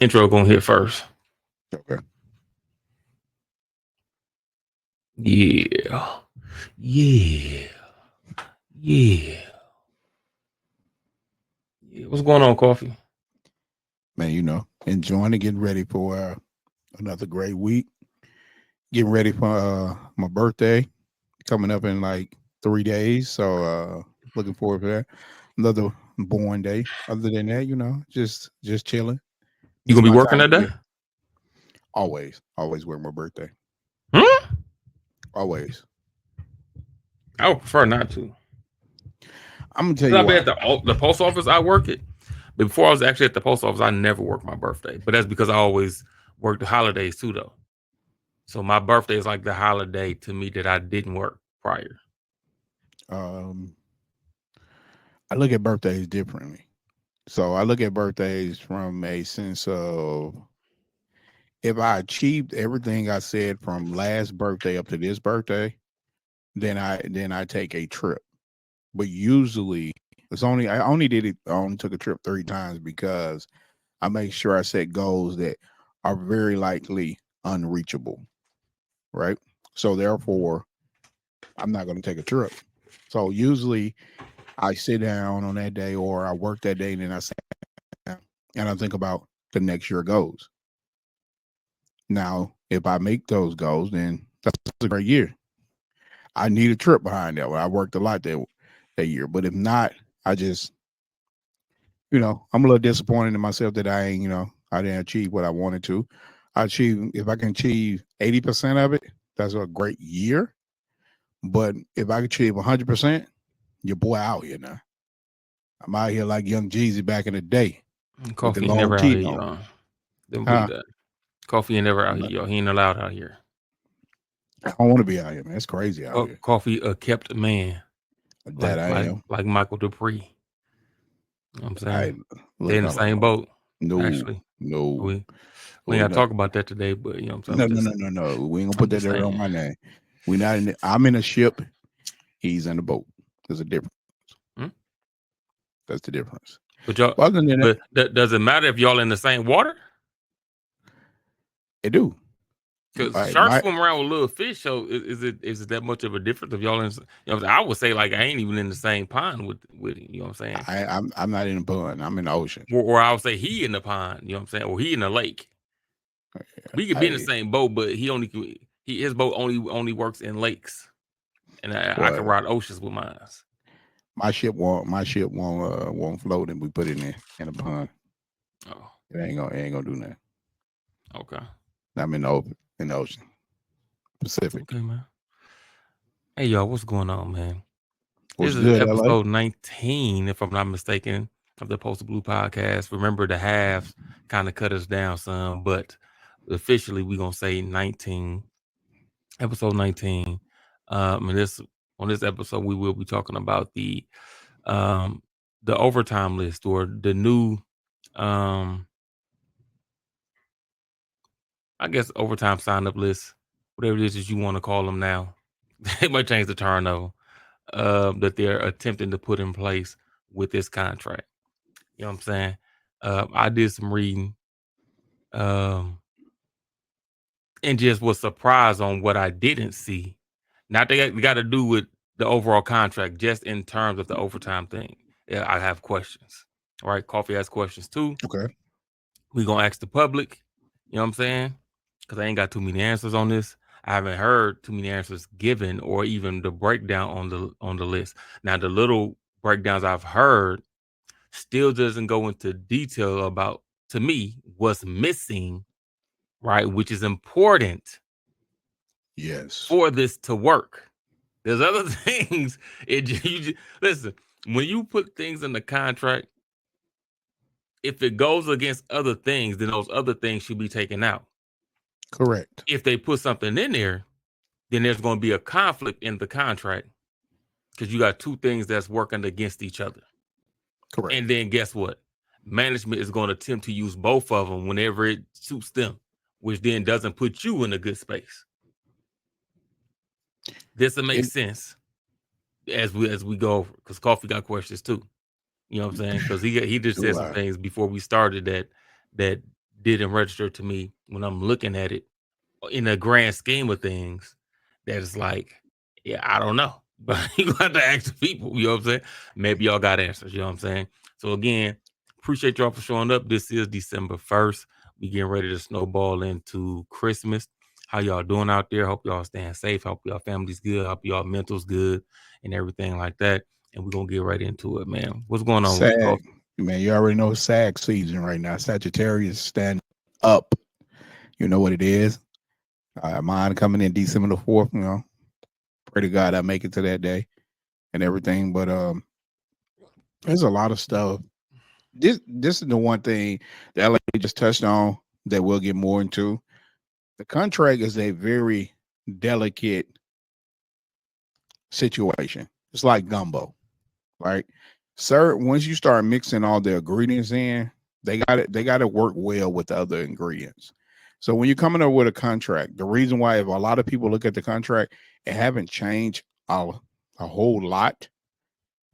Intro gonna hit first. Okay. Yeah. Yeah. Yeah. Yeah. What's going on, Coffee? Man, enjoying and getting ready for another great week. Getting ready for my birthday coming up in like 3 days. So looking forward to that. Another born day. Other than that, just chilling. You This is gonna be my working time that of day? year. Always work my birthday. Hmm? Always. I would prefer not to. I'm gonna tell Cause you I be why. at the post office. I work it. But before I was actually at the post office, I never worked my birthday. But that's because I always worked the holidays too, though. So my birthday is like the holiday to me that I didn't work prior. Um, I look at birthdays differently. So I look at birthdays from a sense of if I achieved everything I said from last birthday up to this birthday, then I take a trip. But usually I only took a trip 3 times because I make sure I set goals that are very likely unreachable. Right. So therefore I'm not going to take a trip. So usually I sit down on that day or I work that day and then I sit down and I think about the next year goals. Now, if I make those goals, then that's a great year. I need a trip behind that one. I worked a lot that year. But if not, I just, I'm a little disappointed in myself that I didn't achieve what I wanted to. If I can achieve 80% of it, that's a great year. But if I can achieve 100%, your boy out here now. I'm out here like young Jeezy back in the day with the Coffee ain't long never out teeth here, on. y'all. Don't believe Huh? that. Coffee ain't never out I'm here, not, y'all. He ain't allowed out here. I don't want to be out here, man. It's crazy out here. Coffee, a kept man, That I am. like Michael Dupree. You know what I'm I saying? They look, in the I don't same know. boat. No, Actually, no. we We ain't gotta not, talk about that today. But you know what I'm saying? no, no, no, no, no. We ain't gonna I'm put that just there on saying. my name. We not in. I'm in a ship. He's in the boat. There's a difference. Hmm? That's the difference. But y'all, But other than that, does it matter if y'all in the same water? it do. Because Like sharks my, swim around with little fish. So is it that much of a difference if y'all in? You know, I would say like I ain't even in the same pond with it. You know what I'm saying? I'm not in the pond. I'm in the ocean. Or I would say he in the pond. You know what I'm saying? Or he in the lake. We could be in the I same boat, but his boat only works in lakes, and I can well, ride oceans with mine. my ship won't float, and we put it in a pond. Oh, It ain't gonna do that. okay, I'm in the ocean, Pacific. okay, man. Hey, y'all, what's going on, man? What's This is good, LA? episode 19, if I'm not mistaken, of the Postal Blue podcast. Remember, the halves kind of cut us down some, but officially we're gonna say 19, episode 19. And on this episode, we will be talking about um the overtime list or the new I guess overtime sign up list, whatever it is that you want to call them now. They might change the turn though. That they're attempting to put in place with this contract. You know what I'm saying? I did some reading, um, and just was surprised on what I didn't see. Not that it got to do with the overall contract, just in terms of the overtime thing. Yeah, I have questions. All right, Coffee has questions too. Okay. We gonna ask the public. You know what I'm saying? Because I ain't got too many answers on this. I haven't heard too many answers given, or even the breakdown on the list. Now, the little breakdowns I've heard still doesn't go into detail about, to me, what's missing, right? Which is important Yes. for this to work. There's other things. Listen, when you put things in the contract, if it goes against other things, then those other things should be taken out. Correct. If they put something in there, then there's going to be a conflict in the contract because you got two things that's working against each other. And Correct. then guess what? Management is going to attempt to use both of them whenever it suits them, which then doesn't put you in a good space. This will make It sense as we go over, because Coffee got questions too. You know what I'm saying? Because he just said do some I? things before we started that didn't register to me when I'm looking at it in the grand scheme of things. That is like, yeah, I don't know. But you got to ask the people, you know what I'm saying? Maybe y'all got answers, you know what I'm saying? So again, appreciate y'all for showing up. This is December 1st. We getting ready to snowball into Christmas. How y'all doing out there? Hope y'all staying safe. Hope y'all family's good. Hope y'all mental's good and everything like that. And we're gonna get right into it, man. What's going on with you, Sag, boss? man, you already know Sag season right now. Sagittarius stand up. You know what it is. Mine coming in December 4th. Pray to God I make it to that day and everything. But there's a lot of stuff. This is the one thing that LA just touched on that we'll get more into. The contract is a very delicate situation. It's like gumbo, right? Sir, once you start mixing all the ingredients in, they got to work well with the other ingredients. So when you're coming up with a contract, the reason why if a lot of people look at the contract, it haven't changed a whole lot,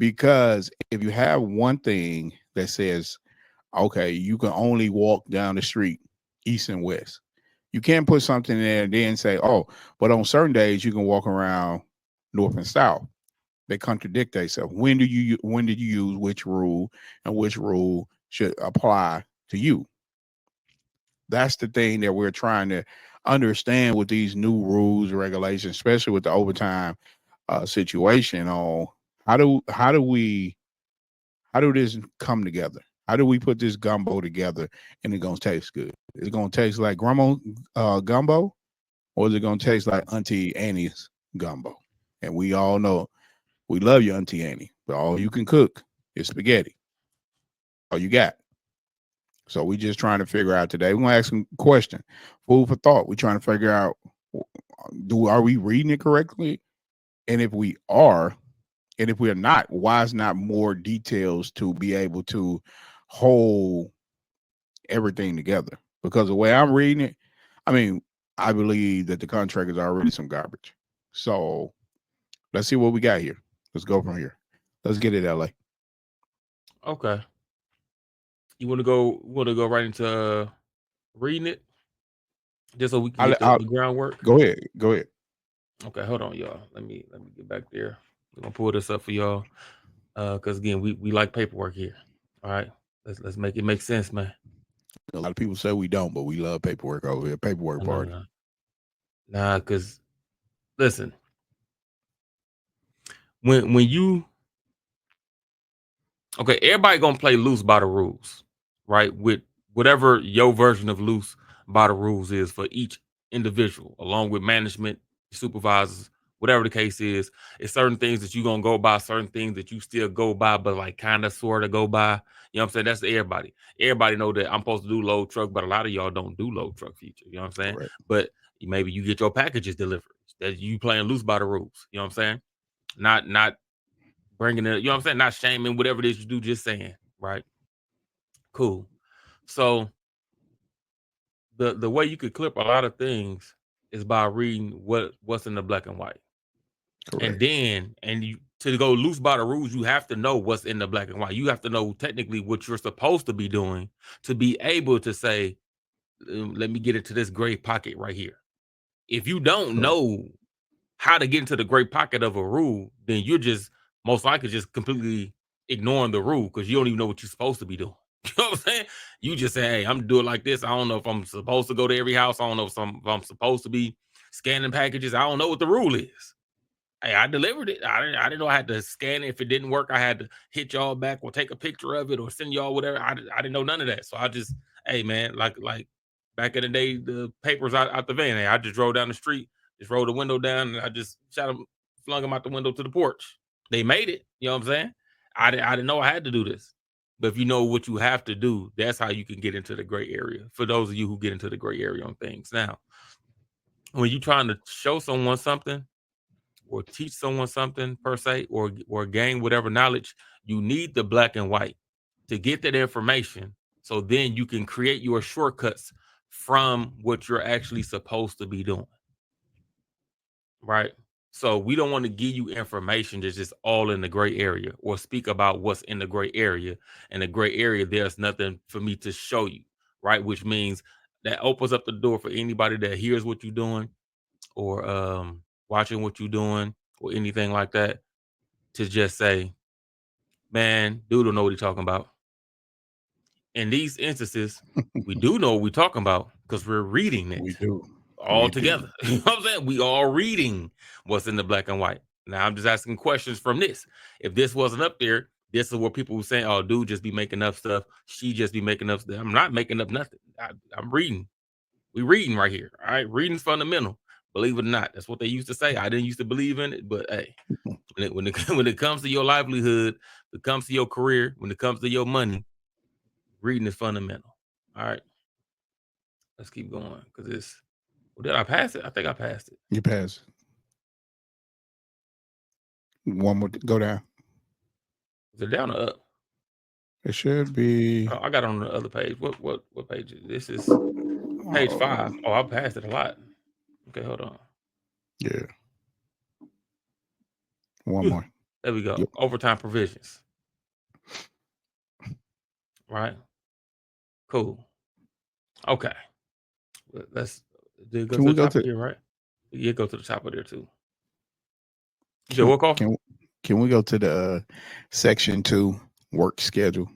because if you have one thing that says, okay, you can only walk down the street east and west. You can't put something in there and then say, oh, but on certain days you can walk around north and south. They contradict themselves. When did you use which rule, and which rule should apply to you? That's the thing that we're trying to understand with these new rules and regulations, especially with the overtime situation. On how do this come together? How do we put this gumbo together and it's gonna taste good? Is it gonna taste like grandma gumbo, or is it gonna taste like Auntie Annie's gumbo? And we all know we love you, Auntie Annie, but all you can cook is spaghetti. All you got. So we just trying to figure out today. We're gonna ask some question, food for thought. We're trying to figure out, are we reading it correctly? And if we are, and if we're not, why is not more details to be able to hold everything together? Because the way I'm reading it, I mean, I believe that the contract is already some garbage. So let's see what we got here. Let's go from here. Let's get it, LA. Okay. You wanna go right into reading it? Just so we can get the groundwork. Go ahead. Go ahead. Okay, hold on, y'all. Let me get back there. We're gonna pull this up for y'all. Because again, we like paperwork here. All right. Let's make it make sense, man. A lot of people say we don't, but we love paperwork over here. Paperwork No, no, party. no. Nah, because listen, when you okay, everybody gonna play loose by the rules, right? With whatever your version of loose by the rules is for each individual, along with management, supervisors, whatever the case is. It's certain things that you gonna go by, certain things that you still go by, but like kind of sort of go by. You know what I'm saying? That's everybody. Everybody know that I'm supposed to do load truck, but a lot of y'all don't do load truck feature. You know what I'm saying? Correct. But maybe you get your packages delivered. That you playing loose by the rules. You know what I'm saying? Not bringing it, you know what I'm saying? Not shaming whatever it is you do, just saying, right? Cool. So the way you could clip a lot of things is by reading what's in the black and white. And Correct. then and you to go loose by the rules, you have to know what's in the black and white. You have to know technically what you're supposed to be doing to be able to say, let me get into this gray pocket right here." If you don't Correct. know how to get into the gray pocket of a rule, then you're just most likely just completely ignoring the rule because you don't even know what you're supposed to be doing. You know what I'm saying? You just say, "Hey, I'm doing like this. I don't know if I'm supposed to go to every house. I don't know if I'm supposed to be scanning packages. I don't know what the rule is." Hey, I delivered it. I didn't know I had to scan it. If it didn't work, I had to hit y'all back or take a picture of it or send y'all whatever. I didn't know none of that. So I just, hey man, like back in the day, the papers out the van. Hey, I just drove down the street, just rolled the window down, and I just shot them, flung them out the window to the porch. They made it. You know what I'm saying? I didn't know I had to do this. But if you know what you have to do, that's how you can get into the gray area. For those of you who get into the gray area on things. Now, when you're trying to show someone something or teach someone something per se or gain whatever knowledge, you need the black and white to get that information so then you can create your shortcuts from what you're actually supposed to be doing, right? So we don't want to give you information that's just all in the gray area or speak about what's in the gray area. In the gray area, there's nothing for me to show you. right? Which means that opens up the door for anybody that hears what you're doing or watching what you're doing or anything like that to just say, man, dude don't know what he's talking about. In these instances, we do know what we're talking about because we're reading it We do. all We do. together. You know what I'm saying? We all reading what's in the black and white. Now I'm just asking questions from this. If this wasn't up there, this is where people were saying, "Oh, dude, just be making up stuff. She just be making up stuff." I'm not making up nothing. I'm reading. We reading right here. All right, reading's fundamental. Believe it or not, that's what they used to say. I didn't used to believe in it, but hey, when it comes to your livelihood, when it comes to your career, when it comes to your money, reading is fundamental. All right, let's keep going because it's. Well, did I pass it? I think I passed it. You pass. One more. Go down. Is it down or up? It should be. Oh, I got it on the other page. What page is this? Is page 5. Oh, I passed it a lot. Okay, hold on. Yeah. One more. There we go. Yep. Overtime provisions. Right. Cool. Okay. Let's did it go Can to we the go top of to? here, right? Yeah, go to the top of there too. You said what call? Can we go to the section 2 work schedule?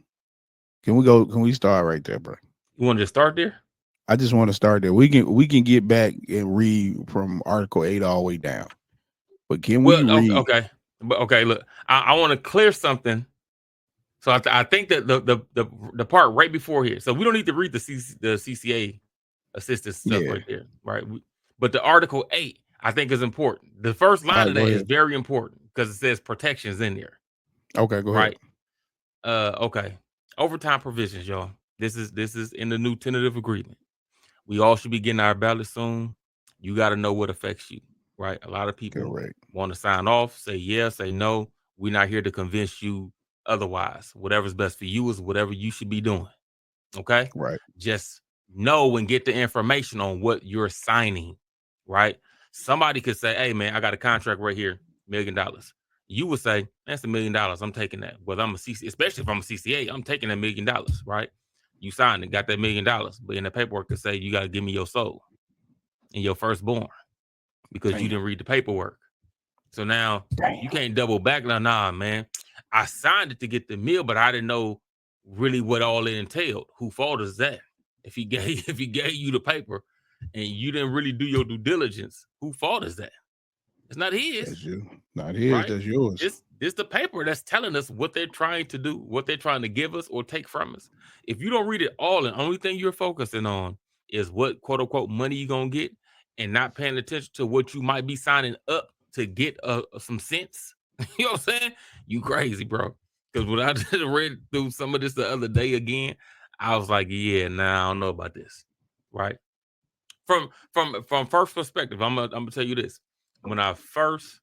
Can we go? Can we start right there, bro? You want to just start there? I just want to start there. We can get back and read from Article 8 all the way down. But can we Well, read? okay. But okay, look, I want to clear something. So I think that the part right before here. So we don't need to read the CCA assistance stuff Yeah. right there, right? But the Article 8, I think, is important. The first All line right, of go that is ahead. very important because it says protections in there, Okay, go ahead. right? Okay. Overtime provisions, y'all. This is in the new tentative agreement. We all should be getting our ballot soon. You got to know what affects you, right? A lot of people Correct. want to sign off, say yes, say no. We're not here to convince you otherwise. Whatever's best for you is whatever you should be doing. Okay. Right. Just know and get the information on what you're signing, right? Somebody could say, hey, man, I got a contract right here, $1 million. You would say, that's $1 million. I'm taking that. Whether I'm a CCA, especially if I'm a CCA, I'm taking that $1 million, right? You signed it, got that $1 million. But in the paperwork, to say you got to give me your soul and your firstborn because you Damn. didn't read the paperwork. So now you Damn. can't double back. Nah, man. I signed it to get the meal, but I didn't know really what all it entailed. Who fault is that? If he gave you the paper and you didn't really do your due diligence, who fault is that? It's not his, That's you. Not his. right? That's yours. This the paper that's telling us what they're trying to do, what they're trying to give us or take from us. If you don't read it all, and only thing you're focusing on is what quote unquote money you're gonna get, and not paying attention to what you might be signing up to get some sense. You know what I'm saying? You crazy, bro. Because when I just read through some of this the other day again, I was like, yeah, nah, I don't know about this. Right. From first perspective, I'm gonna tell you this. When I first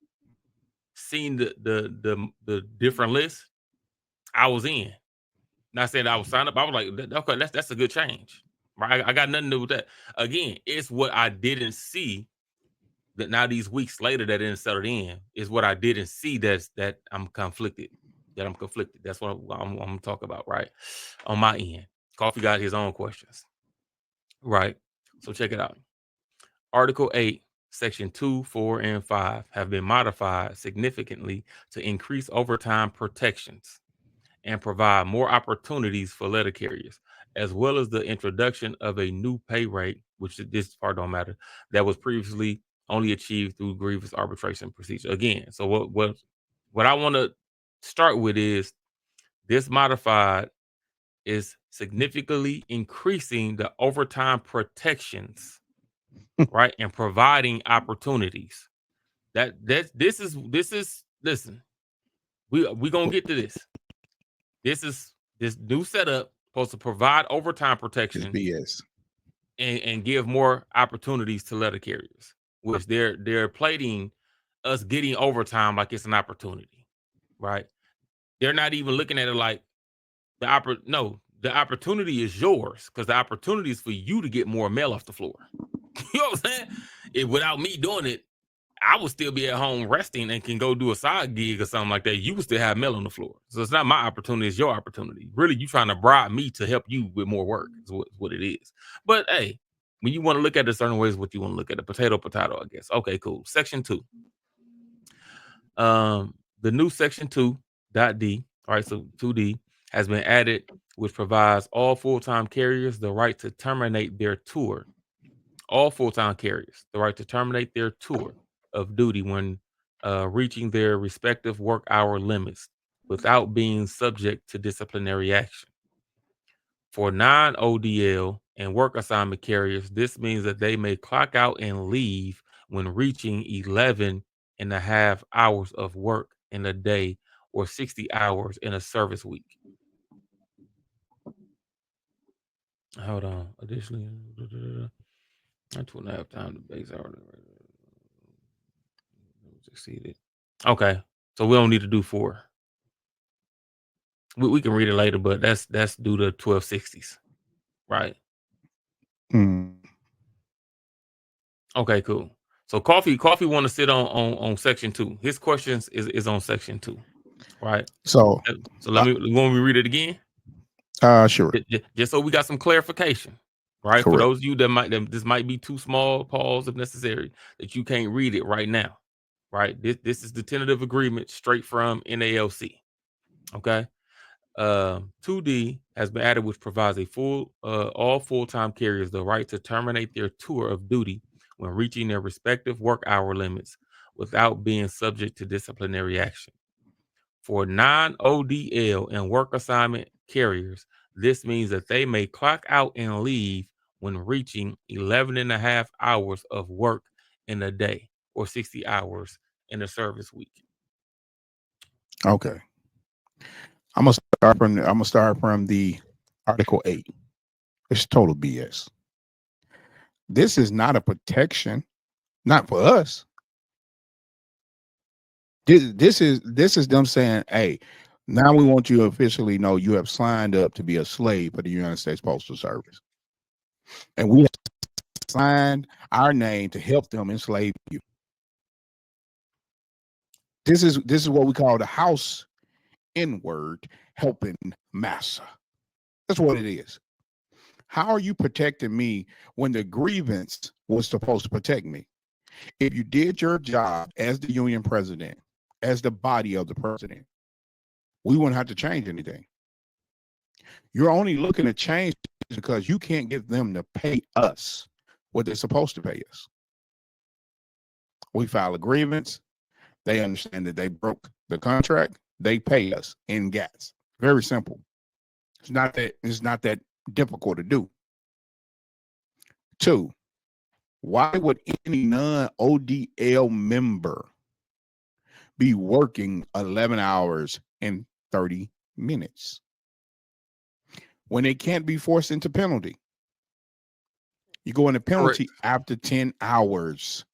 seen the different lists, I was in. Not saying I was signed up. I was like, okay, that's a good change. Right. I got nothing to do with that. Again, it's what I didn't see that now these weeks later that didn't settle in is what I didn't see that I'm conflicted. That I'm conflicted. That's what I'm gonna talk about, right? On my end. Coffee got his own questions. Right. So check it out. Article 8, Section 2, 4, and 5 have been modified significantly to increase overtime protections and provide more opportunities for letter carriers, as well as the introduction of a new pay rate, which this part don't matter, that was previously only achieved through grievance arbitration procedure. Again, so what I want to start with is this modified is significantly increasing the overtime protections, right, and providing opportunities. This is listen. We gonna get to this. This new setup supposed to provide overtime It's protection BS. and give more opportunities to letter carriers, which they're plating us getting overtime like it's an opportunity, right? They're not even looking at it like the opportunity is yours because the opportunity is for you to get more mail off the floor. You know what I'm saying? Without me doing it, I would still be at home resting and can go do a side gig or something like that. You would still have mail on the floor. So it's not my opportunity, it's your opportunity. Really, you trying to bribe me to help you with more work is what it is. But hey, when you want to look at it certain ways, what you want to look at, a potato, I guess. Okay, cool. Section 2. The new section 2.d, all right, so 2D has been added, which provides all full-time carriers the right to terminate their tour. All full-time carriers the right to terminate their tour of duty when reaching their respective work hour limits without being subject to disciplinary action. For non-ODL and work assignment carriers, this means that they may clock out and leave when reaching 11 and a half hours of work in a day or 60 hours in a service week. Hold on. Additionally, not 2.5 times the base hour. Exceeded. Okay. So we don't need to do 4. We can read it later, but that's due to 1260s. Right. Mm. Okay, cool. So coffee want to sit on section 2. His questions is on section 2. Right. So, So let me read it again. sure. Just so we got some clarification. Right. For Correct. those of you that this might be too small, pause if necessary, that you can't read it right now. Right. This is the tentative agreement straight from NALC. Okay. 2D has been added, which provides all full-time carriers the right to terminate their tour of duty when reaching their respective work hour limits without being subject to disciplinary action. For non-ODL and work assignment carriers, this means that they may clock out and leave when reaching 11 and a half hours of work in a day or 60 hours in a service week. Okay. I'm gonna start from the Article 8. It's total BS. This is not a protection, not for us. This is them saying, hey, now we want you to officially know you have signed up to be a slave for the United States Postal Service. And we have signed our name to help them enslave you. This is what we call the house N-word, helping massa. That's what it is. How are you protecting me when the grievance was supposed to protect me? If you did your job as the union president, as the body of the president, we wouldn't have to change anything. You're only looking to change because you can't get them to pay us what they're supposed to pay us. We file a grievance. They understand that they broke the contract. They pay us in gas. Very simple. It's not that difficult to do. 2, why would any non-ODL member be working 11 hours and 30 minutes when they can't be forced into penalty? You go into penalty after 10 hours.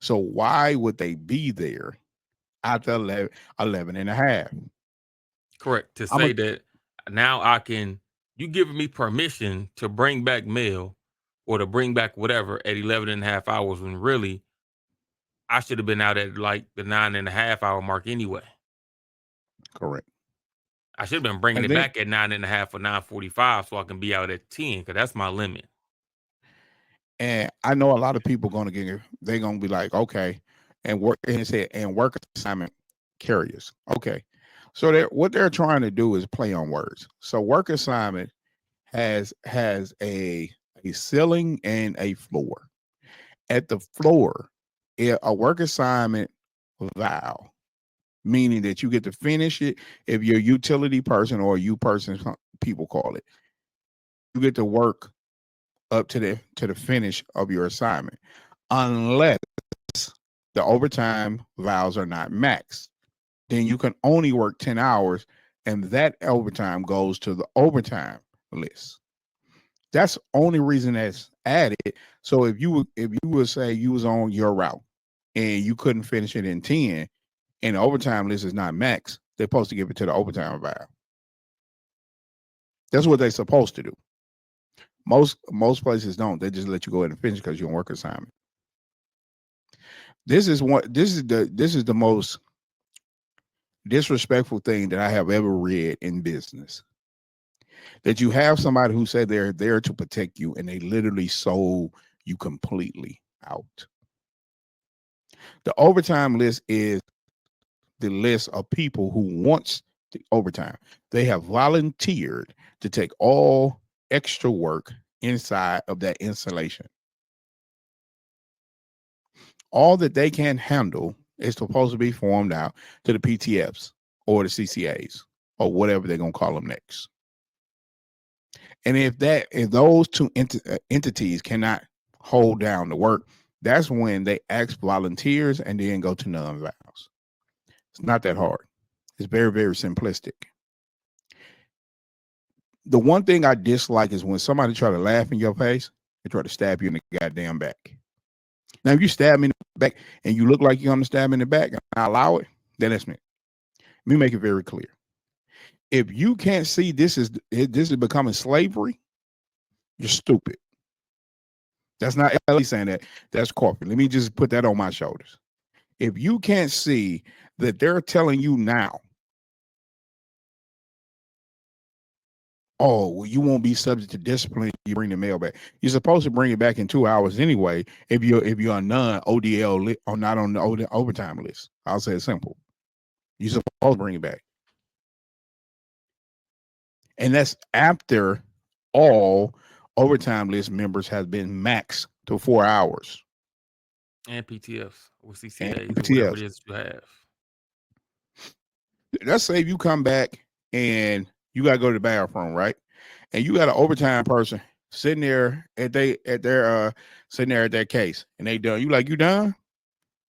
So why would they be there after 11 and a half? Correct. To say that now you giving me permission to bring back mail or to bring back whatever at 11 and a half hours when really I should have been out at like the 9.5 hour mark anyway. Correct. I should have been bringing it back at 9.5 or 9:45 so I can be out at 10 because that's my limit. And I know a lot of people they're gonna be like, okay, and work assignment carriers. Okay. So what they're trying to do is play on words. So work assignment has a ceiling and a floor. At the floor, a work assignment vow, meaning that you get to finish it. If you're a utility person or a U person, people call it, you get to work up to the finish of your assignment, unless the overtime vows are not maxed. Then you can only work 10 hours, and that overtime goes to the overtime list. That's the only reason that's added. So if you would say you was on your route and you couldn't finish it in 10, and the overtime list is not max, they're supposed to give it to the overtime vow. That's what they're supposed to do. Most places don't. They just let you go ahead and finish because you're on work assignment. This is the most disrespectful thing that I have ever read in business. That you have somebody who said they're there to protect you, and they literally sold you completely out. The overtime list is the list of people who wants the overtime. They have volunteered to take all extra work inside of that installation. All that they can handle is supposed to be formed out to the PTFs or the CCAs or whatever they're gonna call them next. And if those two entities cannot hold down the work, that's when they ask volunteers and then go to non-vows. It's not that hard. It's very, very simplistic. The one thing I dislike is when somebody try to laugh in your face, they try to stab you in the goddamn back. Now, if you stab me in the back and you look like you're gonna stab me in the back and I allow it, then that's me. Let me make it very clear. If you can't see this is becoming slavery, you're stupid. That's not LE saying that. That's corporate. Let me just put that on my shoulders. If you can't see that they're telling you now, oh, well, you won't be subject to discipline if you bring the mail back. You're supposed to bring it back in 2 hours anyway. If you're a non ODL or not on the overtime list, I'll say it simple. You're supposed to bring it back, and that's after all overtime list members have been maxed to 4 hours. And PTFs or And CCAs or whatever PTFs. it is you have. Let's say if you come back and you gotta go to the bathroom, right? And you got an overtime person sitting there sitting there at their case and they done. You like, you done?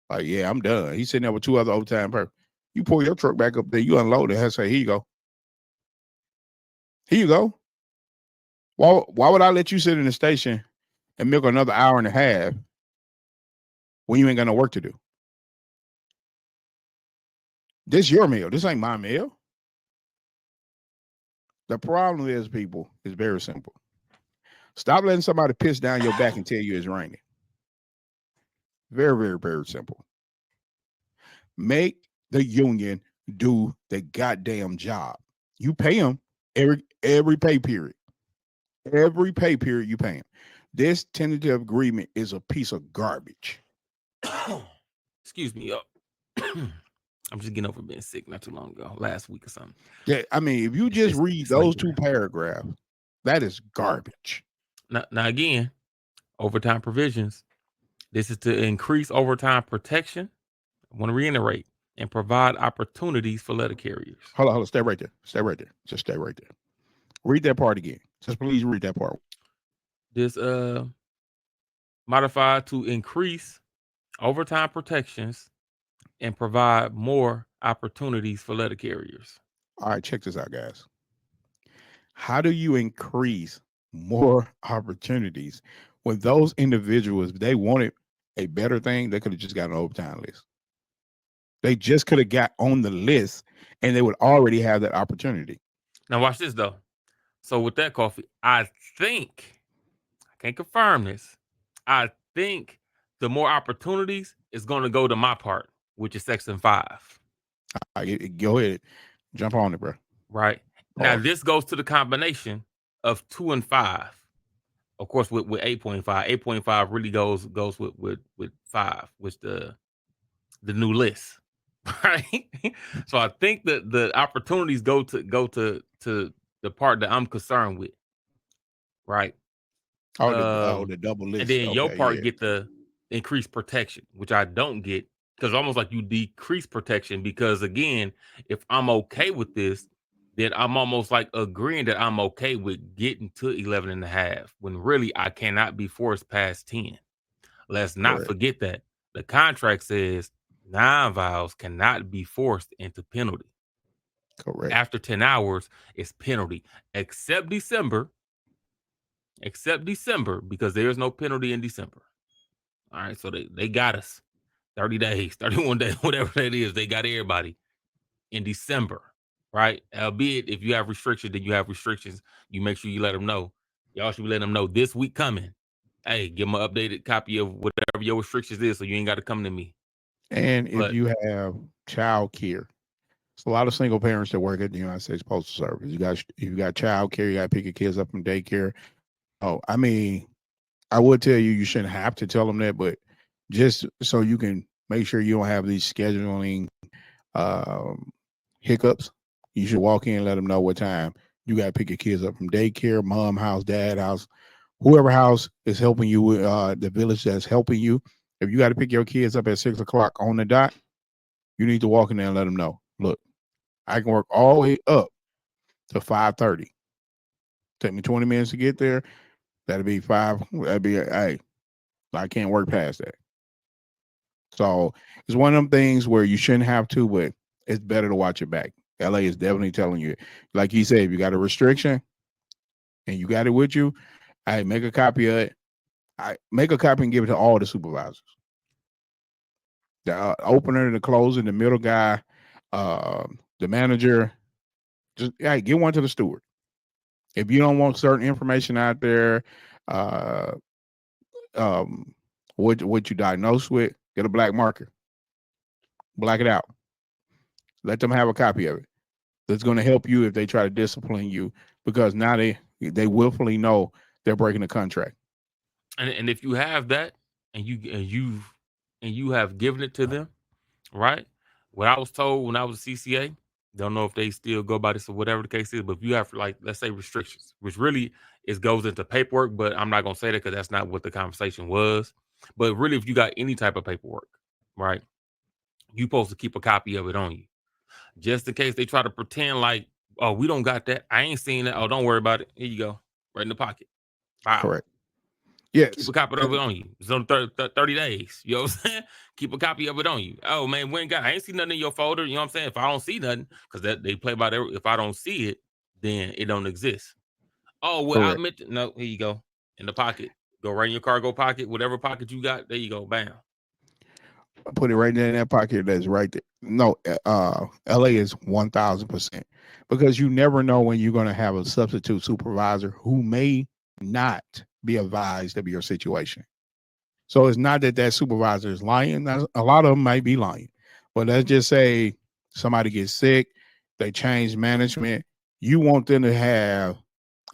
Like, yeah, I'm done. He's sitting there with two other overtime person. You pull your truck back up there, you unload it, and say, here you go. Here you go. Why would I let you sit in the station and milk another hour and a half when you ain't got no work to do? This your meal. This ain't my meal. The problem is, people, is very simple. Stop letting somebody piss down your back and tell you it's raining. Very, very, very simple. Make the union do the goddamn job. You pay them every pay period. Every pay period you pay them. This tentative agreement is a piece of garbage. Excuse me. I'm just getting over being sick not too long ago, last week or something. Yeah, I mean, if you just read those two paragraphs, that is garbage. Now again, overtime provisions. This is to increase overtime protection. I want to reiterate and provide opportunities for letter carriers. Hold on, stay right there. Stay right there. Just stay right there. Read that part again. Just please read that part. This modified to increase overtime protections and provide more opportunities for letter carriers. All right, check this out, guys. How do you increase more opportunities when those individuals, they wanted a better thing, they could have just got an overtime list. They just could have got on the list and they would already have that opportunity. Now watch this though. So with that, Coffee, I think, I can't confirm this, I think the more opportunities is going to go to my part, which is section 5. Go ahead, jump on it, bro. Right. Now this goes to the combination of 2 and 5. Of course, with 8.5, 8.5 really goes with 5, which the new list, right? So I think that the opportunities go to the part that I'm concerned with, right? The double list. And then your Okay, part yeah. get the increased protection, which I don't get, because almost like you decrease protection. Because again, if I'm okay with this, then I'm almost like agreeing that I'm okay with getting to 11 and a half, when really I cannot be forced past 10. Let's not forget that the contract says non-vows cannot be forced into penalty. Correct. After 10 hours, it's penalty, except December, because there's no penalty in December. All right, so they got us 30 days, 31 days, whatever that is. They got everybody in December, right? Albeit if you have restrictions, then you have restrictions. You make sure you let them know. Y'all should be letting them know this week coming. Hey, give them an updated copy of whatever your restrictions is, so you ain't got to come to me. And if But you have child care, it's a lot of single parents that work at the United States Postal Service. You got child care, you got to pick your kids up from daycare. Oh, I mean, I would tell you shouldn't have to tell them that, but just so you can make sure you don't have these scheduling um, hiccups, you should walk in and let them know what time you got to pick your kids up from daycare, mom house, dad house, whoever house is helping you, the village that's helping you. If you got to pick your kids up at 6 o'clock on the dot, you need to walk in there and let them know. Look, I can work all the way up to 5:30. Take me 20 minutes to get there. That'll be five. That'd be hey, I can't work past that. So it's one of them things where you shouldn't have to, but it's better to watch it back. LA is definitely telling you, like you said, if you got a restriction and you got it with you, I make a copy of it. I make a copy and give it to all the supervisors. The opener, the closer, the middle guy, the manager. Just hey, give one to the steward. If you don't want certain information out there, uh, um, what you diagnosed with, get a black marker, black it out. Let them have a copy of it. That's going to help you if they try to discipline you because now they willfully know they're breaking the contract. and if you have that and you have given it to them, right? What I was told when I was a CCA, don't know if they still go by this or whatever the case is, but if you have like let's say restrictions, which really is goes into paperwork, but I'm not gonna say that because that's not what the conversation was. But really, if you got any type of paperwork, right, you supposed to keep a copy of it on you, just in case they try to pretend like, oh, we don't got that. I ain't seen that. Oh, don't worry about it. Here you go, right in the pocket. Wow. Correct. Keep Yes. a copy of it And on you. It's on 30 days. You know what I'm saying? Keep a copy of it on you. Oh man, when got I ain't see nothing in your folder. You know what I'm saying? If I don't see nothing, because that they play by their if I don't see it, then it don't exist. Oh well, I correct. meant to, no, here you go. In the pocket. Go right in your cargo pocket, whatever pocket you got, there you go. Bam. Put it right there in that pocket. That's right there. No, LA is 1,000% because you never know when you're going to have a substitute supervisor who may not be advised of your situation. So it's not that that supervisor is lying. A lot of them might be lying, but let's just say somebody gets sick, they change management. You want them to have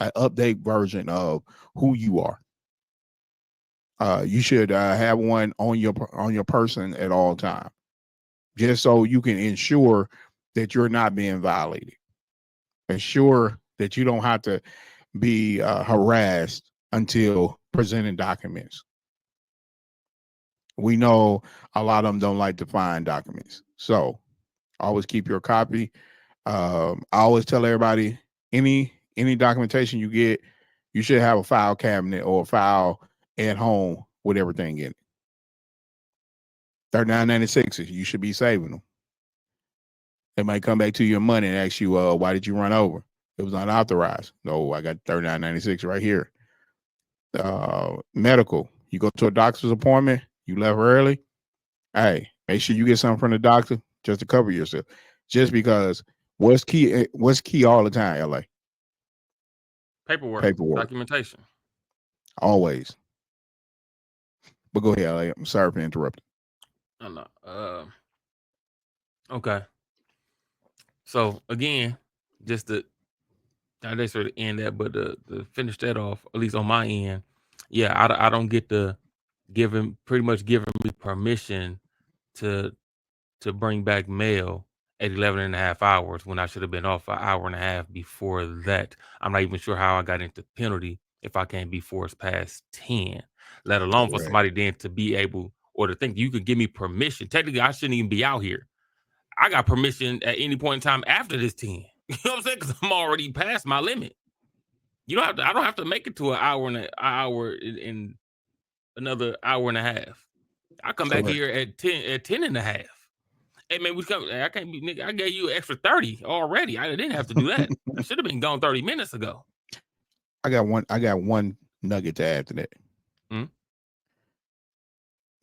an update version of who you are. You should have one on your person at all time, just so you can ensure that you're not being violated. Ensure that you don't have to be harassed until presenting documents. We know a lot of them don't like to find documents. So always keep your copy. I always tell everybody any documentation you get, you should have a file cabinet or a file at home with everything in it. 3996s, you should be saving them. They might come back to your money and ask you, why did you run over? It was unauthorized. No, I got 3996 right here. Medical. You go to a doctor's appointment, you left early. Hey, make sure you get something from the doctor just to cover yourself. Just because what's key all the time, LA? Paperwork, Paperwork. documentation. Always. But go ahead, LA. I'm sorry for interrupting. No, no. Okay. So again, just to I just sort of end that, but to finish that off, at least on my end, yeah, I don't get the giving pretty much giving me permission to bring back mail at 11 and a half hours when I should have been off an hour and a half before that. I'm not even sure how I got into penalty if I can't be forced past 10, let alone for Correct. somebody then to be able or to think you could give me permission. Technically, I shouldn't even be out here. I got permission at any point in time after this 10. You know what I'm saying? Because I'm already past my limit. You don't have to. I don't have to make it to an hour and in another hour and a half. I come back Correct. here at 10 and a half. Hey man, we come. I can't be nigga. I gave you an extra 30 already. I didn't have to do that. I should have been gone 30 minutes ago. I got one nugget to add to that. Mm,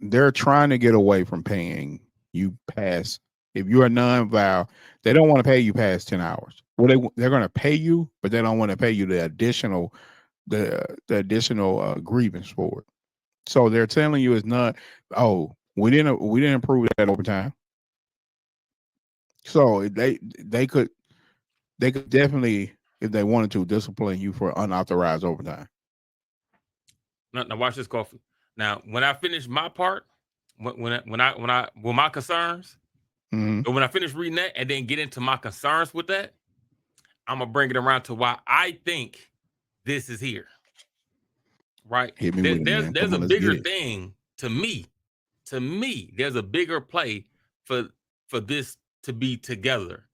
They're trying to get away from paying you past. If you're a non-vow, they don't want to pay you past 10 hours. Well, they're going to pay you, but they don't want to pay you the additional grievance for it. So they're telling you it's not. Oh, we didn't approve that overtime. So they could definitely, if they wanted to, discipline you for unauthorized overtime. Now watch this, Coffee. Now, when I finish my part, when my concerns, Mm-hmm. but when I finish reading that and then get into my concerns with that, I'm gonna bring it around to why I think this is here. Right? Hit me with it, man. There's Come a on, let's get bigger it. thing to me. To me, there's a bigger play for this to be together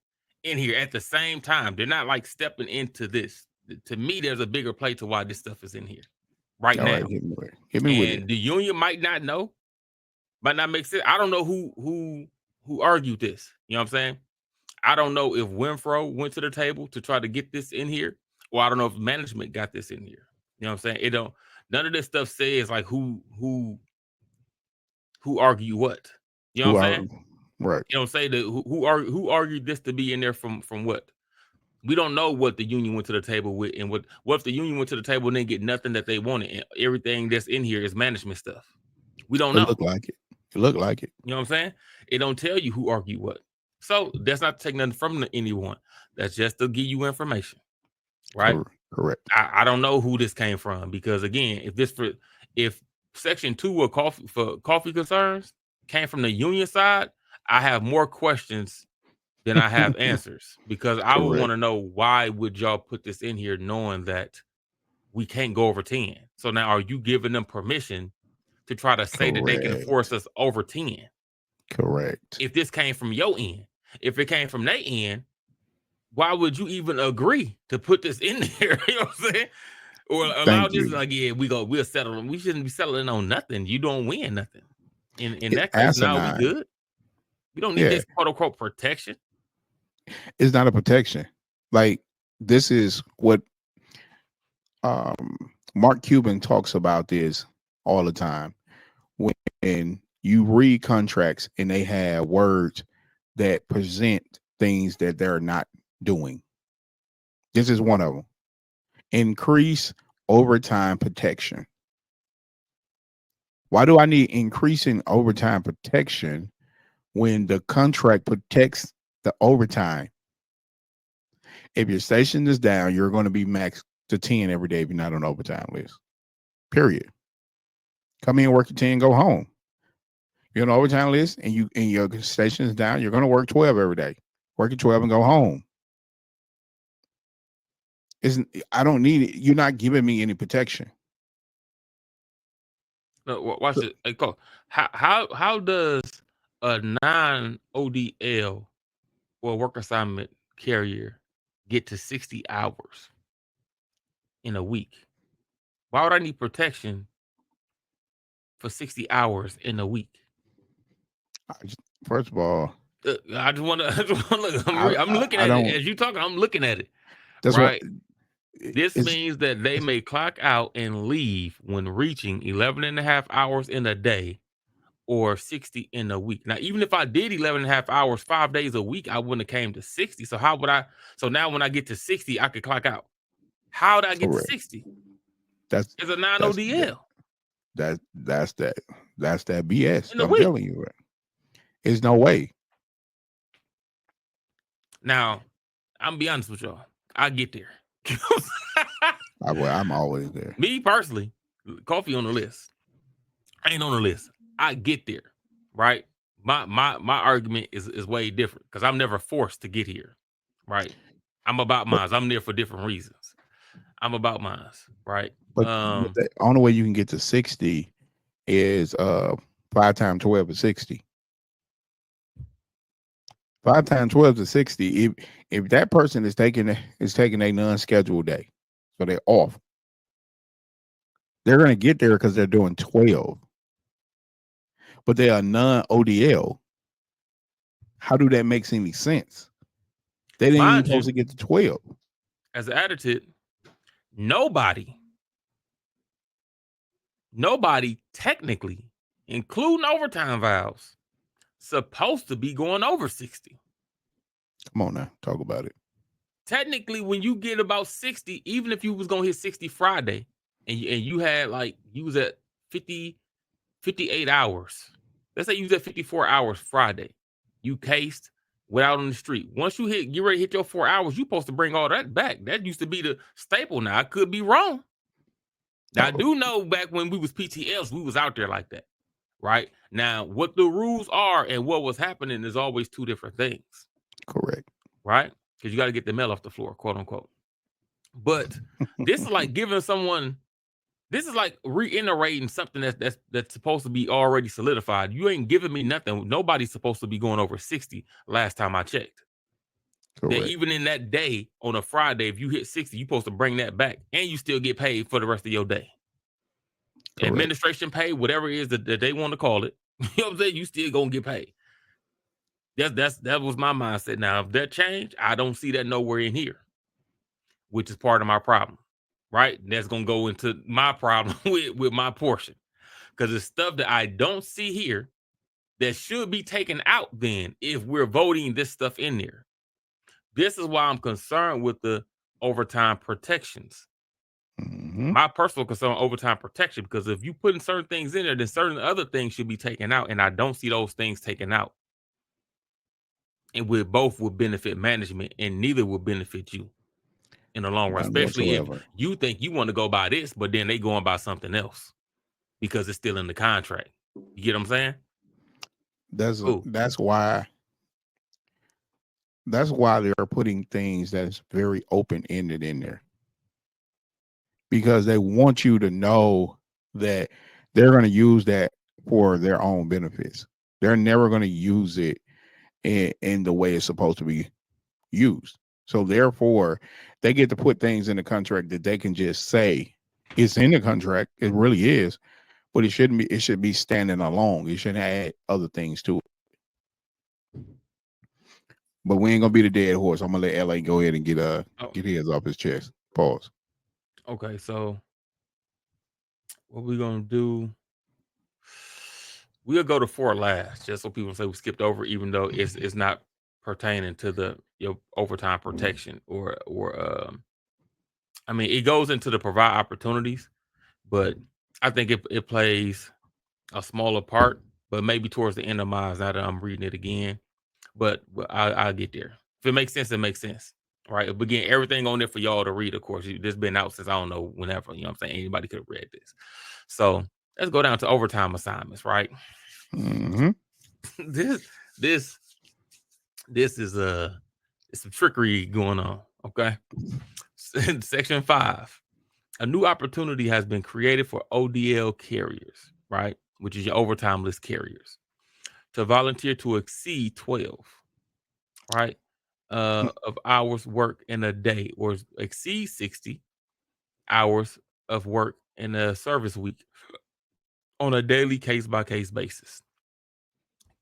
in here at the same time. They're not like stepping into this. To me, there's a bigger play to why this stuff is in here right All right, now. hit me with it. And the union might not know, might not make sense. I don't know who argued this. You know what I'm saying? I don't know if Winfro went to the table to try to get this in here, or I don't know if management got this in here. You know what I'm saying? It don't. None of this stuff says like who argue what. You know Who what I'm are saying? right? You don't say that who argued this to be in there from what. We don't know what the union went to the table with, and what if the union went to the table and didn't get nothing that they wanted, and everything that's in here is management stuff. We don't It know. looked like it. It looked like it. You know what I'm saying? It don't tell you who argued what. So that's not to take nothing from anyone. That's just to give you information, right? Correct. I don't know who this came from, because again, if section 2 of coffee concerns came from the union side, I have more questions than I have answers, because I would want Correct. to know, why would y'all put this in here knowing that we can't go over 10? So now, are you giving them permission to try to say that they can force Correct. us over 10? Correct. If this came from your end, if it came from their end, why would you even agree to put this in there? You know what I'm saying? Or allow Thank this, you. like, yeah, we'll settle. We shouldn't be settling on nothing. You don't win nothing. In It's that case, now we asinine. good. We don't need Yeah, this quote unquote protection. it's not a protection. Like, this is what Mark Cuban talks about this all the time. When you read contracts and they have words that present things that they're not doing, this is one of them. Increase overtime protection. Why do I need increasing overtime protection when the contract protects the overtime? If your station is down, you're going to be max to 10 every day if you're not on overtime list. Period. Come in, work at 10, go home. You're on the overtime list and your station is down, you're going to work 12 every day. Work at 12 and go home. I don't need it. You're not giving me any protection. No, watch it. Hey, Cole, how does a non ODL or work assignment carrier get to 60 hours in a week? Why would I need protection for 60 hours in a week? First of all, I just want to look. I'm looking I at it don't. as you talking. I'm looking at it. That's what Right. This it's. means that they may clock out and leave when reaching 11 and a half hours in a day, or 60 in a week. Now, even if I did 11 and a half hours, 5 days a week, I wouldn't have came to 60. So how would I? So now when I get to 60, I could clock out. How did I get to Correct. 60? That's It's a non that's ODL that's that BS. in a I'm week. telling you, there's no way. Now, I'm gonna be honest with y'all. I get there. I'm always there. Me personally, coffee on the list. I ain't on the list. I get there, right? My argument is way different, because I'm never forced to get here, right? I'm about But mine. I'm there for different reasons. I'm about mine, right? but the only way you can get to 60 is 5 times 12 is 60. 5 times 12 is 60. If that person is taking a non-scheduled day, so they're off, they're going to get there because they're doing 12. But they are non-ODL. How do that make any sense? They didn't even Mind supposed you, to get to 12. as an attitude, nobody technically, including overtime vows, supposed to be going over 60. Come on now, talk about it. Technically, when you get about 60, even if you was gonna hit 60 Friday, and you had, like, you was at 50, 58 hours, Let's say you did 54 hours Friday. You cased, went out on the street. Once you ready to hit your 4 hours, you supposed to bring all that back. That used to be the staple. Now I could be wrong. Now I Oh, do know back when we was PTLs, we was out there like that. Right? Now, what the rules are and what was happening is always two different things. correct. Right? Because you got to get the mail off the floor, quote unquote. But this is like giving someone, this is like reiterating something that's supposed to be already solidified. You ain't giving me nothing. Nobody's supposed to be going over 60 last time I checked. That Correct. even in that day on a Friday, if you hit 60, you're supposed to bring that back and you still get paid for the rest of your day. Correct. Administration pay, whatever it is that they want to call it, you know what I'm saying? You still gonna get paid. That was my mindset. Now, if that changed, I don't see that nowhere in here, which is part of my problem. Right? And that's gonna go into my problem with my portion. Because it's stuff that I don't see here that should be taken out then if we're voting this stuff in there. This is why I'm concerned with the overtime protections. Hmm. My personal concern overtime protection, because if you putting certain things in there, then certain other things should be taken out. And I don't see those things taken out. And we both would benefit management and neither will benefit you in the long run, None especially if whatsoever. you think you want to go by this, but then they going by something else because it's still in the contract. You get what I'm saying? Cool. That's why they're putting things that's very open ended in there, because they want you to know that they're going to use that for their own benefits. They're never going to use it in the way it's supposed to be used. So therefore, they get to put things in the contract that they can just say it's in the contract. It really is, but it shouldn't be. It should be standing alone. You shouldn't add other things to it. But we ain't gonna be the dead horse. I'm gonna let LA go ahead and Oh, get his off his chest. Pause. okay. So what we gonna do? We'll go to 4 last, just so people say we skipped over, even though it's not pertaining to the your overtime protection or I mean it goes into the provide opportunities, but I think it plays a smaller part, but maybe towards the end of mine now that I'm reading it again. But I'll get there. If it makes sense, it makes sense. Right. Again, everything on there for y'all to read, of course. This been out since I don't know whenever. You know what I'm saying? Anybody could have read this. So let's go down to overtime assignments, right? Mm-hmm. this this this is it's some trickery going on. Okay. Section 5. A new opportunity has been created for ODL carriers, right? Which is your overtime list carriers, to volunteer to exceed 12, right? Of hours worked in a day or exceed 60 hours of work in a service week on a daily case by case basis.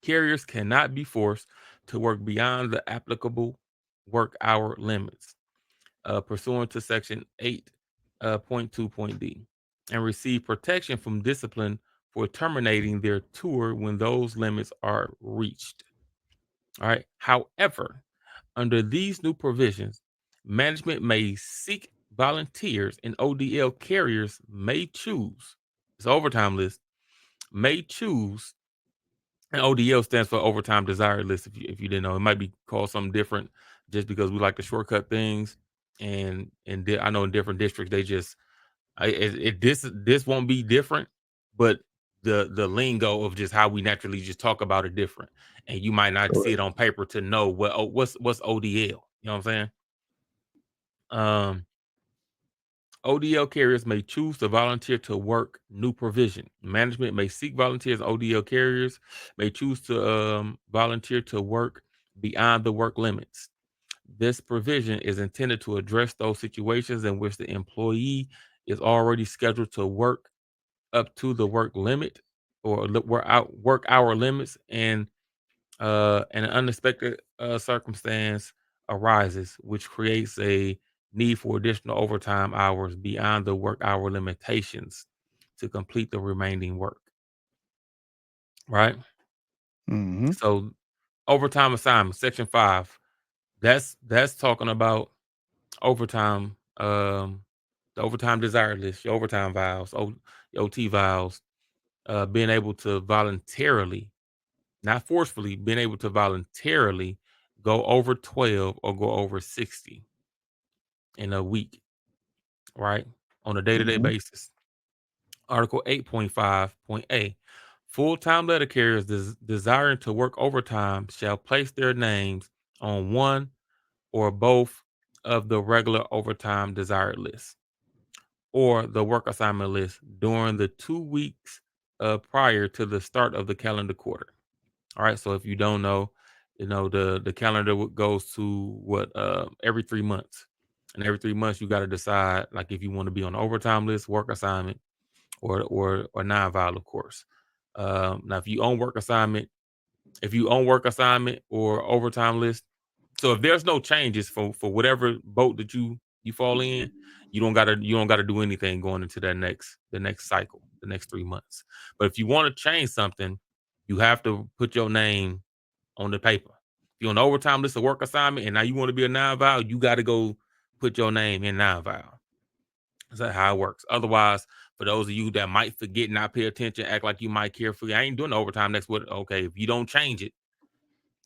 Carriers cannot be forced to work beyond the applicable work hour limits, pursuant to Section 8.2.d, and receive protection from discipline for terminating their tour when those limits are reached. All right. However, under these new provisions, management may seek volunteers and ODL carriers may choose, it's overtime list, may choose, and ODL stands for overtime desired list. If you didn't know, it might be called something different just because we like to shortcut things. And I know in different districts they just this won't be different, but the lingo of just how we naturally just talk about it different, and you might not see Correct. it on paper to know what's ODL. You know what I'm saying? Um, ODL carriers may choose to volunteer to work new provision. Management may seek volunteers. ODL carriers may choose to volunteer to work beyond the work limits. This provision is intended to address those situations in which the employee is already scheduled to work up to the work limit or work hour limits, and an unexpected circumstance arises, which creates a need for additional overtime hours beyond the work hour limitations to complete the remaining work. Right. Mm-hmm. So overtime assignment, section 5. That's talking about overtime. The overtime desired list, your overtime vows, your OT vows, being able to voluntarily not forcefully, being able to voluntarily go over 12 or go over 60 in a week, right? On a day-to-day Mhm. basis. Article 8.5.a. Full-time letter carriers desiring to work overtime shall place their names on one or both of the regular overtime desired list or the work assignment list during the 2 weeks prior to the start of the calendar quarter. All right. So if you don't know, the calendar goes to what every 3 months, and every 3 months you got to decide like if you want to be on the overtime list, work assignment, or non-volatile, of course. Now, if you own work assignment or overtime list, so if there's no changes for whatever boat that you fall in, you don't gotta do anything going into the next cycle, the next 3 months. But if you want to change something, you have to put your name on the paper. If you're on the overtime list of work assignment and now you want to be a non-vow, you got to go put your name in non-vow. Is that how it works? Otherwise, for those of you that might forget, not pay attention, act like you might carefully, I ain't doing the overtime next week. Okay, if you don't change it,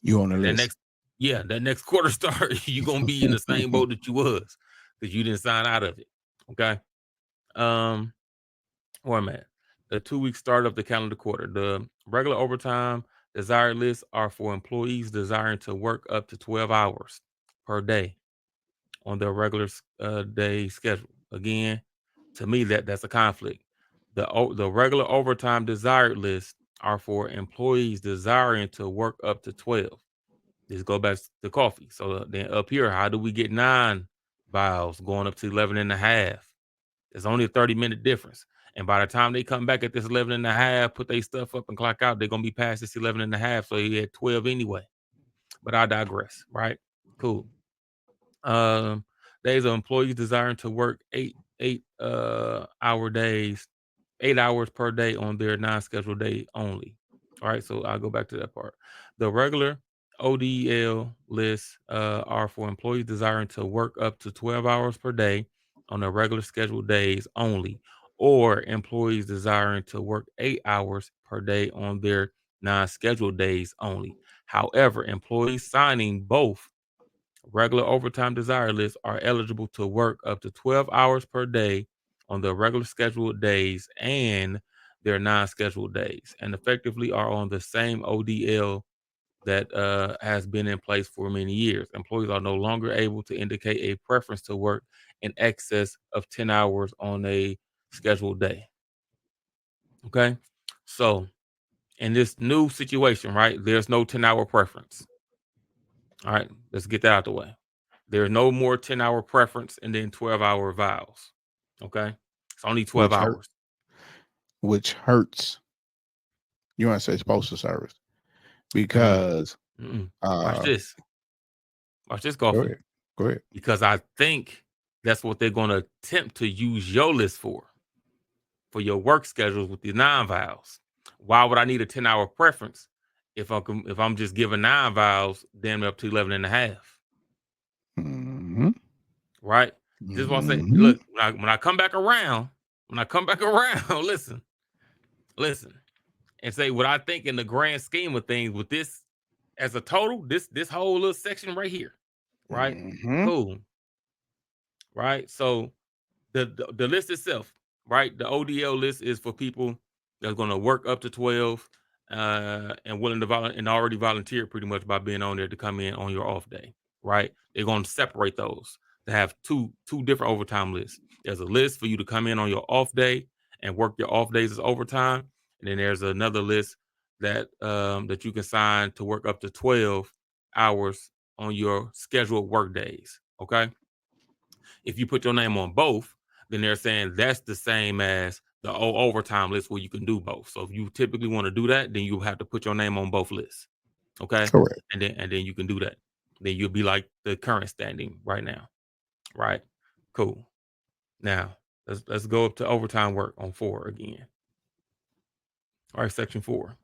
You on the that list. next, yeah, that next quarter start, you're gonna be in the same boat that you was because you didn't sign out of it. Okay. Um, format. The 2 week start of the calendar quarter. The regular overtime desired lists are for employees desiring to work up to 12 hours per day on their regular day schedule. Again, to me, that's a conflict. The regular overtime desired list are for employees desiring to work up to 12. Let's go back to coffee. So then up here, how do we get 9 vials going up to 11 and a half? There's only a 30-minute difference. And by the time they come back at this 11 and a half, put their stuff up and clock out, they're going to be past this 11 and a half. So you had 12 anyway. But I digress, right? Cool. Um, days of employees desiring to work eight hour days, 8 hours per day on their non-scheduled day only. All right, so I'll go back to that part. The regular ODL lists are for employees desiring to work up to 12 hours per day on their regular scheduled days only, or employees desiring to work 8 hours per day on their non-scheduled days only. However, employees signing both regular overtime desire lists are eligible to work up to 12 hours per day on their regular scheduled days and their non-scheduled days, and effectively are on the same ODL that has been in place for many years. Employees are no longer able to indicate a preference to work in excess of 10 hours on a scheduled day. Okay. So in this new situation, right, there's no 10-hour preference. All right, let's get that out the way. There's no more 10-hour preference and then 12-hour vows. Okay. It's only 12 which hurt, hours. which hurts. You want to say postal service Mm-mm, because mm-mm. Watch uh, this. Watch this, go Coffee. ahead, go ahead. Because I think that's what they're going to attempt to use your list for your work schedules with the non-vows. Why would I need a 10-hour preference if I'm just giving non-vows damn up to 11 and a half? Hmm. Right? This is what I say. Hmm. Look, when I come back around, listen, listen. And say what I think in the grand scheme of things with this as a total, this whole little section right here, right? Hmm. Cool, right? So the list itself, right? The ODL list is for people that's going to work up to 12 and willing to volunteer and already volunteered pretty much by being on there to come in on your off day, right? They're going to separate those to have two different overtime lists. There's a list for you to come in on your off day and work your off days as overtime, and then there's another list that you can sign to work up to 12 hours on your scheduled work days. Okay. If you put your name on both, then they're saying that's the same as the overtime list where you can do both. So if you typically want to do that, then you have to put your name on both lists. Okay. Correct. And then you can do that. Then you'll be like the current standing right now. Right. Cool. Now let's go up to overtime work on 4 again. All right, section 4.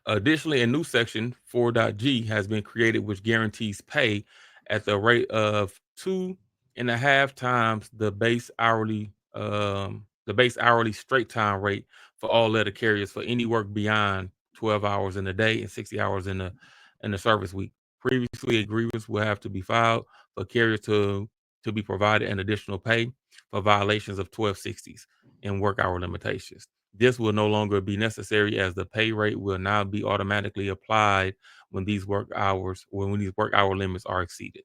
Additionally, a new section 4.g has been created which guarantees pay at the rate of 2.5 times the base hourly straight time rate for all letter carriers for any work beyond 12 hours in a day and 60 hours in the service week. Previously, a grievance will have to be filed for carriers to be provided an additional pay for violations of 1260s and work hour limitations. This will no longer be necessary as the pay rate will now be automatically applied when when these work hour limits are exceeded.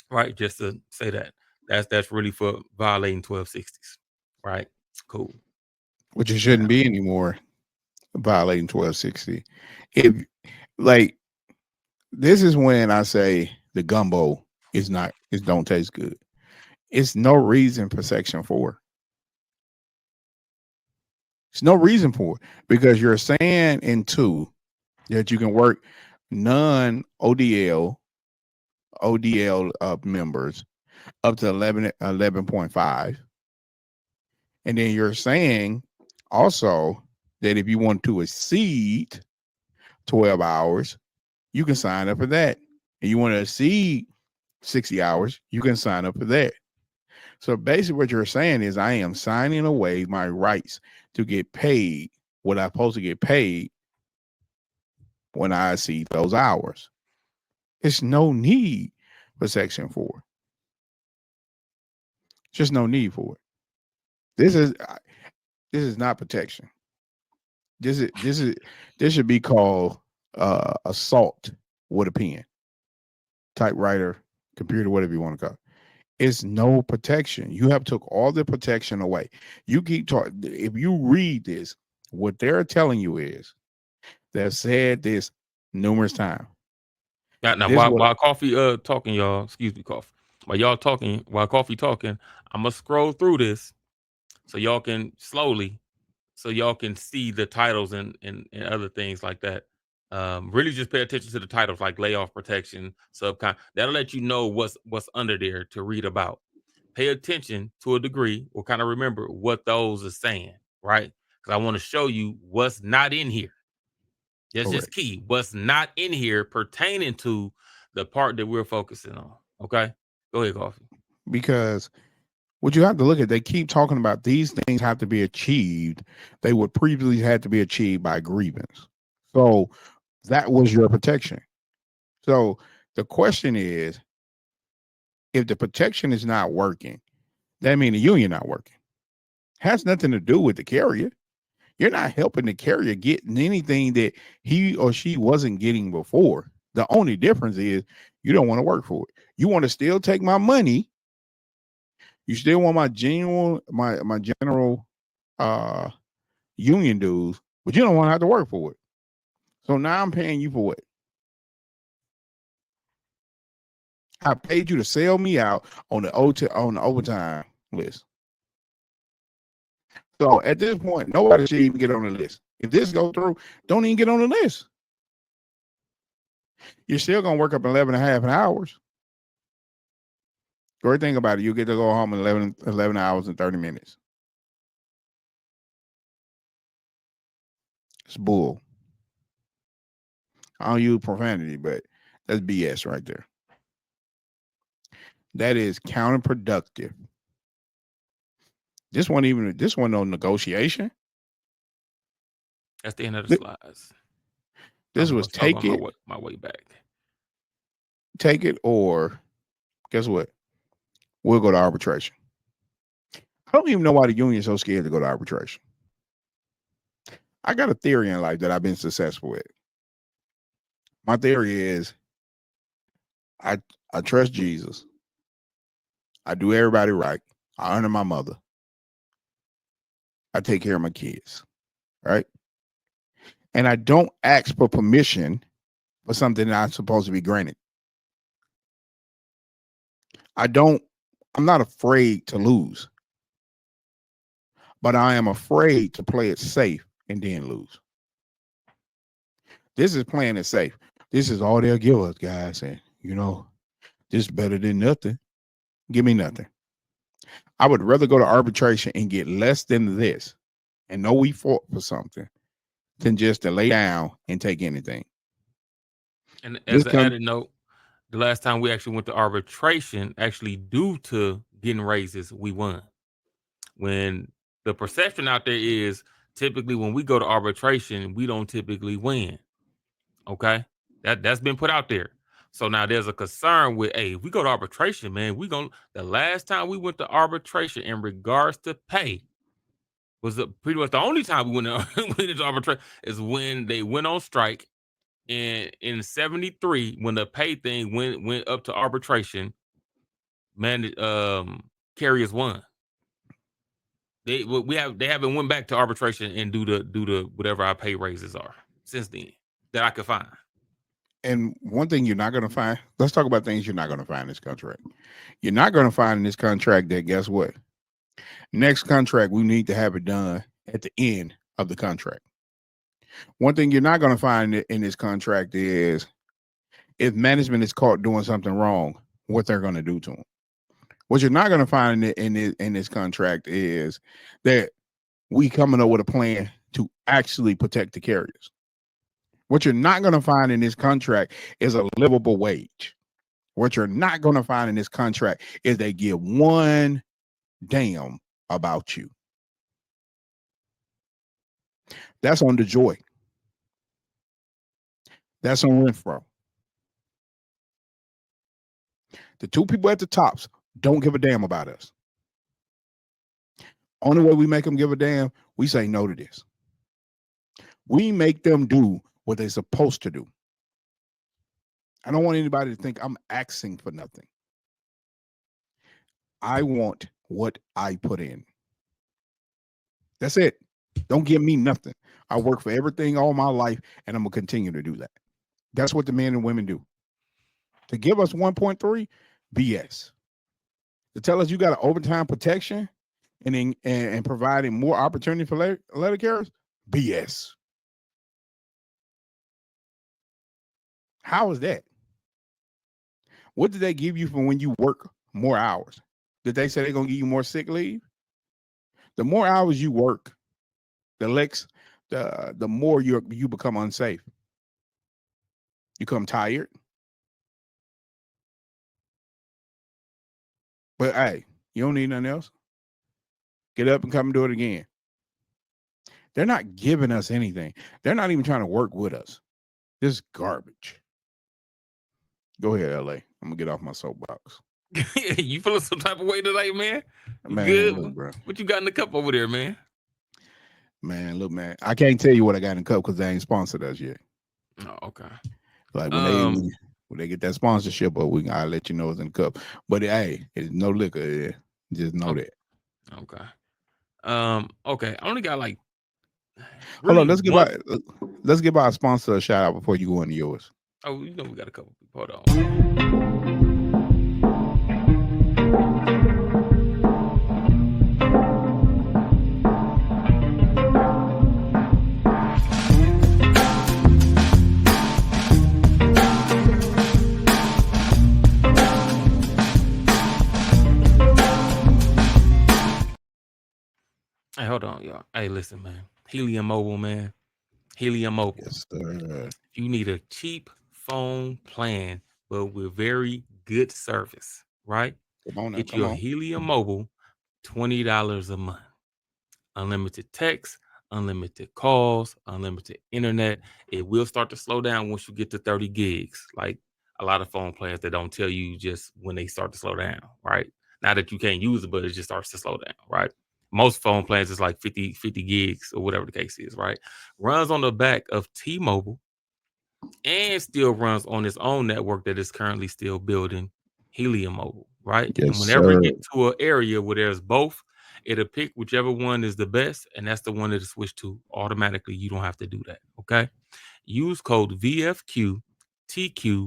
Right, just to say that. That's really for violating 1260s. Right? Cool. which it Now, shouldn't be anymore, violating 1260. If like this is when I say the gumbo is don't taste good. It's no reason for section 4. It's no reason for it because you're saying in 2 that you can work non ODL members up to 11.5. And then you're saying also that if you want to exceed 12 hours, you can sign up for that. And you want to exceed 60 hours, you can sign up for that. So basically what you're saying is I am signing away my rights to get paid what I'm supposed to get paid when I exceed those hours. It's no need for section 4. Just no need for it. This is not protection. This should be called assault with a pen, typewriter, computer, whatever you want to call it. It's no protection. You have took all the protection away. You keep talking. If you read this, what they're telling you is they've said this numerous times. now This what while coffee talking, y'all, excuse me, coffee. While coffee talking, I'm gonna scroll through this so y'all can see the titles and other things like that. Really just pay attention to the titles like layoff protection, subcon. That'll let you know what's under there to read about. Pay attention to a degree or kind of remember what those are saying, right? Because I want to show you what's not in here. That's just correct. key. What's not in here pertaining to the part that we're focusing on. Okay. Go ahead, coffee. Because what you have to look at, they keep talking about these things have to be achieved. They would previously had to be achieved by grievance. So that was your protection. So the question is, if the protection is not working, that means the union not working. Has nothing to do with the carrier. You're not helping the carrier get anything that he or she wasn't getting before. The only difference is you don't want to work for it. You want to still take my money. You still want my general uh union dues, but you don't want to have to work for it. So now I'm paying you for what? I paid you to sell me out on the on the overtime list. So at this point, nobody should even get on the list. If this goes through, don't even get on the list. You're still gonna work up 11 and a half hours. Great thing about it, you get to go home in 11 hours and 30 minutes. It's bull. I don't use profanity, but that's BS right there. That is counterproductive. This one no negotiation. That's the end of the slides. This was I'll go my way back. Take it, or guess what? We'll go to arbitration. I don't even know why the union is so scared to go to arbitration. I got a theory in life that I've been successful with. My theory is I trust Jesus. I do everybody right. I honor my mother. I take care of my kids. Right. And I don't ask for permission for something that I'm supposed to be granted. I'm not afraid to lose, but I am afraid to play it safe and then lose. This is playing it safe. This is all they'll give us, guys. And this is better than nothing. Give me nothing. I would rather go to arbitration and get less than this and know we fought for something than just to lay down and take anything. And as an added note, the last time we actually went to arbitration, actually due to getting raises, we won. When the perception out there is Typically, when we go to arbitration, we don't typically win. Okay, that's been put out there. So now there's a concern with, hey, if we go to arbitration, man, we going the last time we went to arbitration in regards to pay was pretty much the only time we went went into arbitration is when they went on strike in '73 when the pay thing went up to arbitration. Man, carriers won. They haven't went back to arbitration and do the whatever our pay raises are since then that I could find. And one thing you're not going to find, let's talk about things you're not going to find in this contract. You're not going to find in this contract that, guess what? Next contract, we need to have it done at the end of the contract. One thing you're not going to find in this contract is if management is caught doing something wrong, what they're going to do to them. What you're not going to find in this contract is that we coming up with a plan to actually protect the carriers. What you're not going to find in this contract is a livable wage. What you're not going to find in this contract is they give one damn about you. That's on the Joy. That's on Renfro. The two people at the tops don't give a damn about us. Only way we make them give a damn, we say no to this. We make them do what they're supposed to do. I don't want anybody to think I'm asking for nothing. I want what I put in. That's it. Don't give me nothing. I work for everything all my life, and I'm going to continue to do that. That's what the men and women do. To give us 1.3, BS. To tell us you got an overtime protection and providing more opportunity for letter carriers, BS. How is that? What did they give you for when you work more hours? Did they say they're going to give you more sick leave? The more hours you work, the more you become unsafe. You become tired. But hey, you don't need nothing else. Get up and come and do it again. They're not giving us anything. They're not even trying to work with us. This is garbage. Go ahead, LA. I'm gonna get off my soapbox. You feeling some type of way today, man? You Man, good? look, bro. What you got in the cup over there, man? Man, look, man. I can't tell you what I got in the cup because they ain't sponsored us yet. Oh, okay. Like when they get that sponsorship, but I'll let you know it's in the cup. But hey, it's no liquor there. Just know that. Okay. Okay. I only got like Hold on, let's give our sponsor a shout out before you go into yours. Oh, we got a couple people. Hold on. Hey, hold on, y'all. Hey, listen, man. Helium Mobile, man. Helium Mobile. Yes, sir. You need a cheap phone plan, but with very good service, right? Come on now, Get come your on. Helium Mobile, $20 a month. Unlimited text, unlimited calls, unlimited internet. It will start to slow down once you get to 30 gigs. Like a lot of phone plans that don't tell you just when they start to slow down, right? Not that you can't use it, but it just starts to slow down, right? Most phone plans is like 50 gigs or whatever the case is, right? Runs on the back of T-Mobile and still runs on its own network that is currently still building, Helium Mobile, right? Yes, And whenever sir. you get to an area where there's both, it'll pick whichever one is the best, and that's the one that'll switch to automatically. You don't have to do that, okay? Use code VFQTQ1W,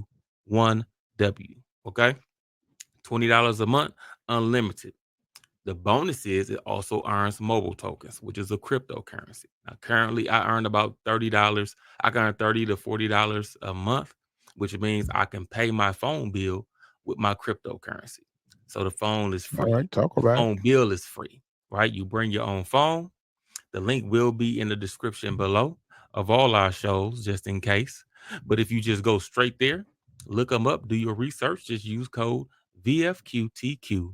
okay? $20 a month, unlimited. The bonus is it also earns mobile tokens, which is a cryptocurrency. Now, currently, I earn about $30. I can earn $30 to $40 a month, which means I can pay my phone bill with my cryptocurrency. So the phone is All free. right, talk The about phone bill is free, right? You bring your own phone. The link will be in the description below of all our shows, just in case. But if you just go straight there, look them up, do your research, just use code VFQTQ1W.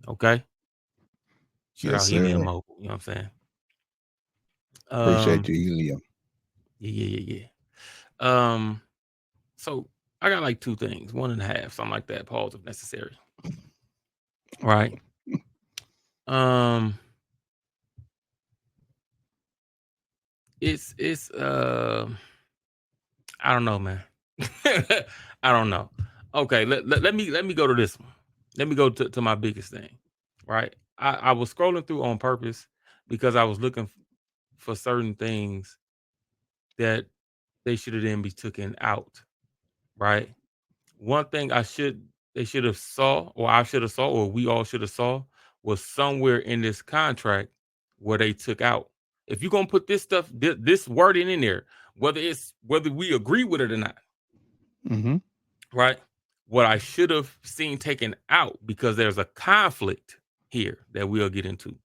Okay. Shout Yes, out Helium sir. Mobile. You know what I'm saying? Appreciate Um, you, Helium. yeah. So I got like two things, one and a half, something like that. Pause if necessary. Right. Um, it's I don't know, man. I don't know. Okay, let me go to this one. Let me go to my biggest thing. Right. I was scrolling through on purpose because I was looking for certain things that they should have then be taken out. Right. One thing they should have saw, or I should have saw, or we all should have saw, was somewhere in this contract where they took out. If you're gonna put this stuff, this wording in there, whether we agree with it or not, Hmm. right? What I should have seen taken out, because there's a conflict here that we'll get into.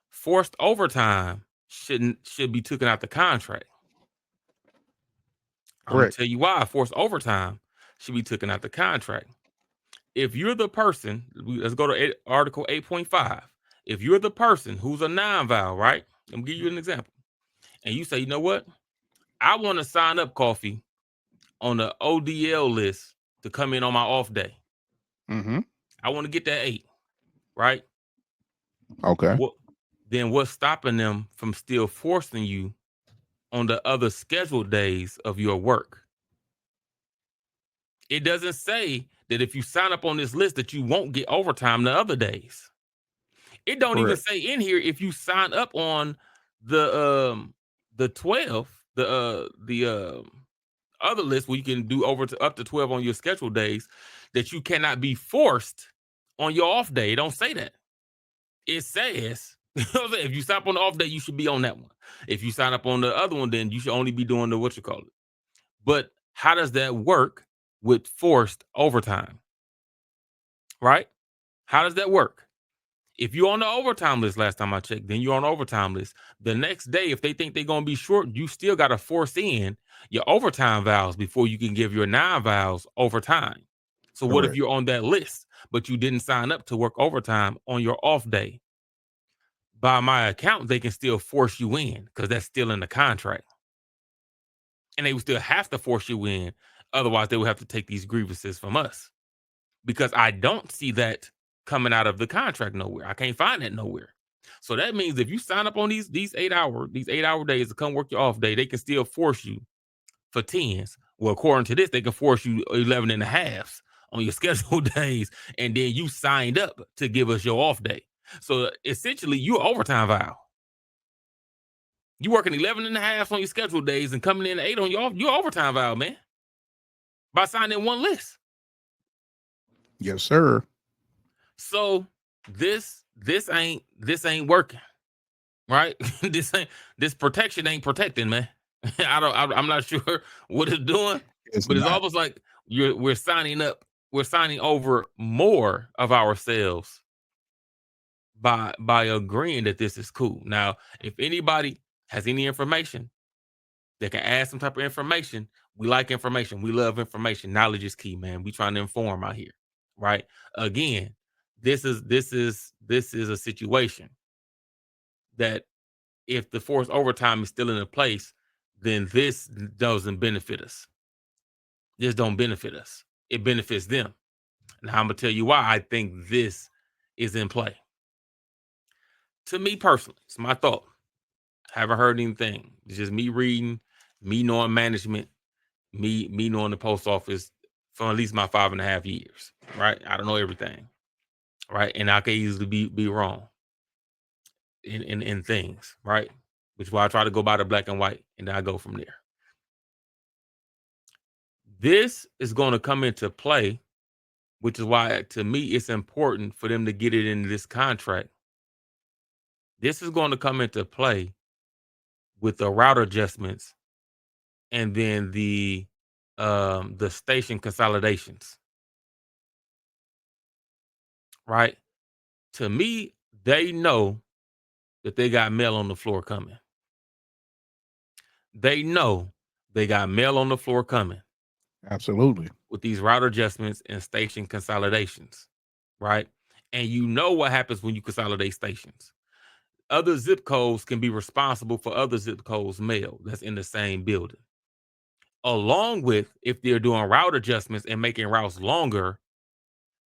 Forced overtime should be taken out the contract. I'm gonna Correct. tell you why forced overtime should be taken out the contract. If you're the person, let's go to Article 8.5. If you're the person who's a non-vow, right? I'm gonna give you an example. And you say, you know what? I want to sign up coffee on the ODL list to come in on my off day. Hmm. I want to get that 8, right? Okay. What then what's stopping them from still forcing you on the other scheduled days of your work? It doesn't say that if you sign up on this list that you won't get overtime the other days. It don't even Correct. say in here if you sign up on the 12, the other list where you can do over to up to 12 on your scheduled days, that you cannot be forced on your off day. It don't say that. It says if you sign up on the off day, you should be on that one. If you sign up on the other one, then you should only be doing the what you call it. But how does that work with forced overtime? Right? How does that work? If you're on the overtime list, last time I checked, then you're on the overtime list. The next day, if they think they're gonna be short, you still gotta force in your overtime vows before you can give your non-vows overtime. So what if Correct. you're on that list, but you didn't sign up to work overtime on your off day? By my account, they can still force you in because that's still in the contract. And they would still have to force you in. Otherwise, they would have to take these grievances from us. Because I don't see that coming out of the contract nowhere. I can't find that nowhere. So that means if you sign up on these 8 hour days to come work your off day, they can still force you for tens. Well, according to this, they can force you 11 and a halves on your scheduled days, and then you signed up to give us your off day. So essentially, you're overtime vow. You working 11 and a half on your scheduled days and coming in at 8 on your overtime vow, man. By signing one list. Yes, sir. So this ain't working, right? This protection ain't protecting, man. I'm not sure what it's doing, It's but it's not. almost like we're signing up, we're signing over more of ourselves by agreeing that this is cool. Now, if anybody has any information that can add some type of information, we like information. We love information. Knowledge is key, man. We trying to inform out here, right? Again, this is a situation that if the forced overtime is still in place, then this doesn't benefit us. This don't benefit us. It benefits them. Now I'm gonna tell you why I think this is in play. To me personally, it's my thought. Haven't heard anything. It's just me reading, me knowing management, me knowing the post office for at least my 5.5 years. Right? I don't know everything. Right? And I can easily be wrong in things, right? Which is why I try to go by the black and white, and then I go from there. This is going to come into play, which is why to me it's important for them to get it in this contract. This is going to come into play with the route adjustments and then the station consolidations, right? To me, they know that they got mail on the floor coming. They know they got mail on the floor coming Absolutely. with these route adjustments and station consolidations, right? And you know what happens when you consolidate stations. Other zip codes can be responsible for other zip codes mail that's in the same building. Along with, if they're doing route adjustments and making routes longer,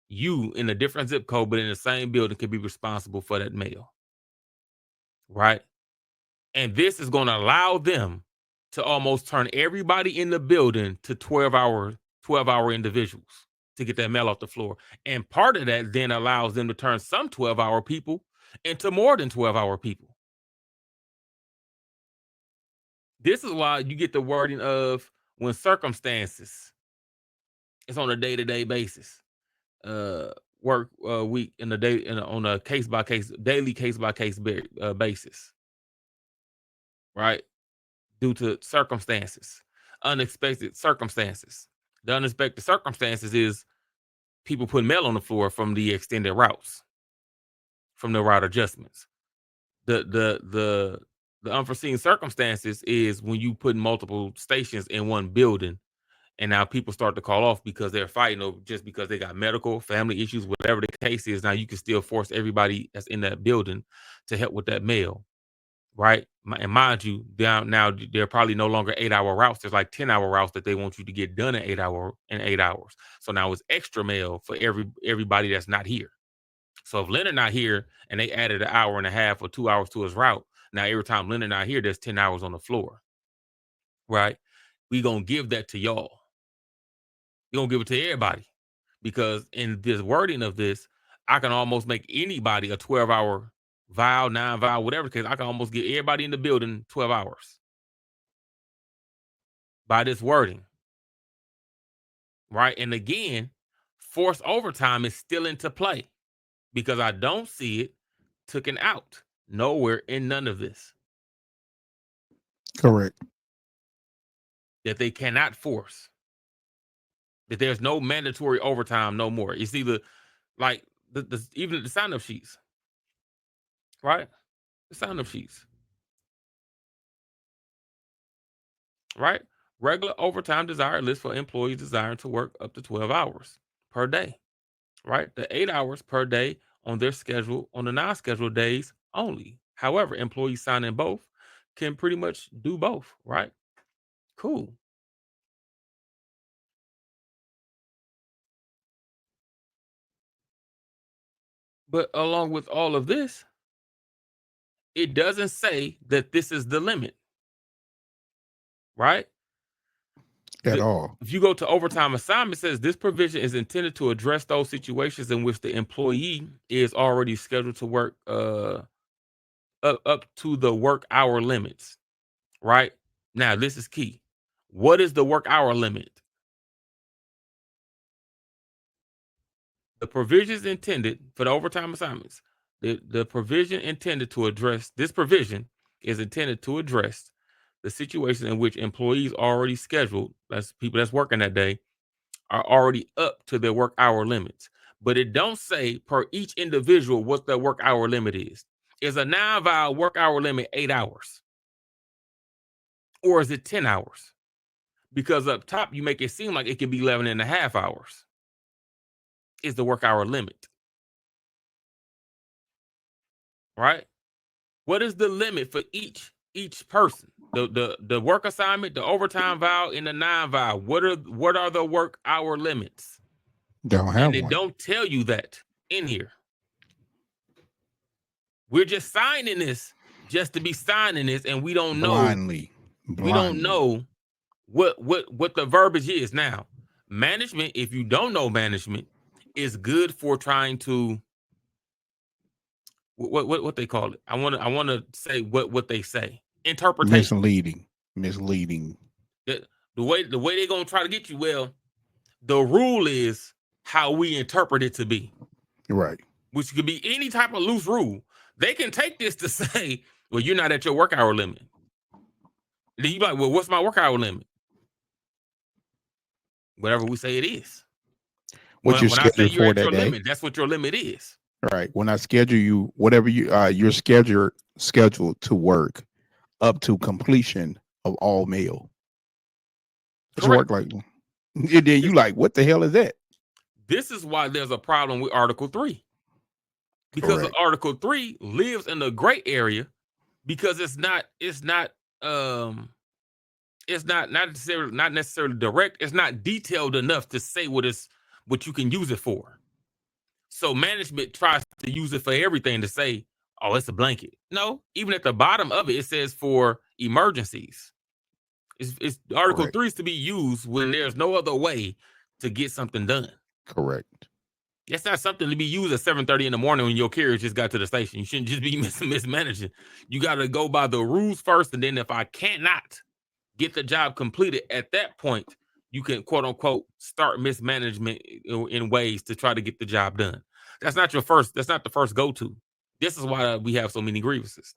you in a different zip code but in the same building can be responsible for that mail. Right? And this is going to allow them to almost turn everybody in the building to 12-hour individuals to get that mail off the floor. And part of that then allows them to turn some 12-hour people into more than 12-hour people. This is why you get the wording of when circumstances. It's on a day-to-day basis. Work week in a day on a case-by-case, daily case-by-case basis. Right? Due to circumstances, unexpected circumstances. The unexpected circumstances is people putting mail on the floor from the extended routes, from the route adjustments. The unforeseen circumstances is when you put multiple stations in one building, and now people start to call off because they're fighting, or just because they got medical, family issues, whatever the case is. Now you can still force everybody that's in that building to help with that mail. Right? And mind you, now they're probably no longer 8-hour routes. There's like 10-hour routes that they want you to get done in 8 hours. So now it's extra mail for everybody that's not here. So if Leonard not here and they added an hour and a half or 2 hours to his route, now every time Leonard not here, there's 10 hours on the floor. Right? We gonna give that to y'all. We gonna give it to everybody, because in this wording of this, I can almost make anybody a 12-hour vial, 9 vial, whatever the case. I can almost get everybody in the building 12 hours by this wording. Right? And again, forced overtime is still into play, because I don't see it taken out nowhere in none of this. Correct. That they cannot force. That there's no mandatory overtime no more. It's either like even the sign-up sheets. Right? The sign-up sheets. Right? Regular overtime desired list for employees desiring to work up to 12 hours per day. Right? The 8 hours per day on their schedule on the non-scheduled days only. However, employees signing both can pretty much do both. Right? Cool. But along with all of this, it doesn't say that this is the limit. Right? At all. If you go to overtime assignment, it says this provision is intended to address those situations in which the employee is already scheduled to work up to the work hour limits. Right? Now, this is key. What is the work hour limit? The provisions intended for the overtime assignments, the provision intended to address this provision is intended to address the situation in which employees already scheduled, that's people that's working that day, are already up to their work hour limits. But it don't say per each individual what the work hour limit is. Is a 9-vial work hour limit 8 hours? Or is it 10 hours? Because up top, you make it seem like it could be 11 and a half hours is the work hour limit. Right? What is the limit for each person? The work assignment, the overtime vial, and the 9-vial. What are the work hour limits? Don't have And they one. don't tell you that in here. We're just signing this just to be signing this, and we don't know Blindly. we don't know what the verbiage is. Now, management, if you don't know management, is good for trying to what they call it. I want to say what they say. Interpretation. Misleading. The way they're gonna try to get you. Well, the rule is how we interpret it to be. Right. Which could be any type of loose rule. They can take this to say, well, you're not at your work hour limit. Then you like, well, what's my work hour limit? Whatever we say it is. What you're When I say scheduled you're for at your that day. limit, that's what your limit is. Right. When I schedule you, whatever you're scheduled to work up to completion of all mail. It's work like, and then you like, what the hell is that? This is why there's a problem with Article 3. because of Correct. Article 3 lives in the gray area because um not necessarily direct. It's not detailed enough to say what you can use it for. So management tries to use it for everything to say, oh, it's a blanket. No, even at the bottom of it, it says for emergencies. It's Article Correct. 3 is to be used when there's no other way to get something done. Correct. It's not something to be used at 7:30 in the morning when your carrier just got to the station. You shouldn't just be mismanaging. You got to go by the rules first, and then if I cannot get the job completed at that point, you can quote unquote start mismanagement in ways to try to get the job done. That's not your first. That's not the first go to. This is why we have so many grievances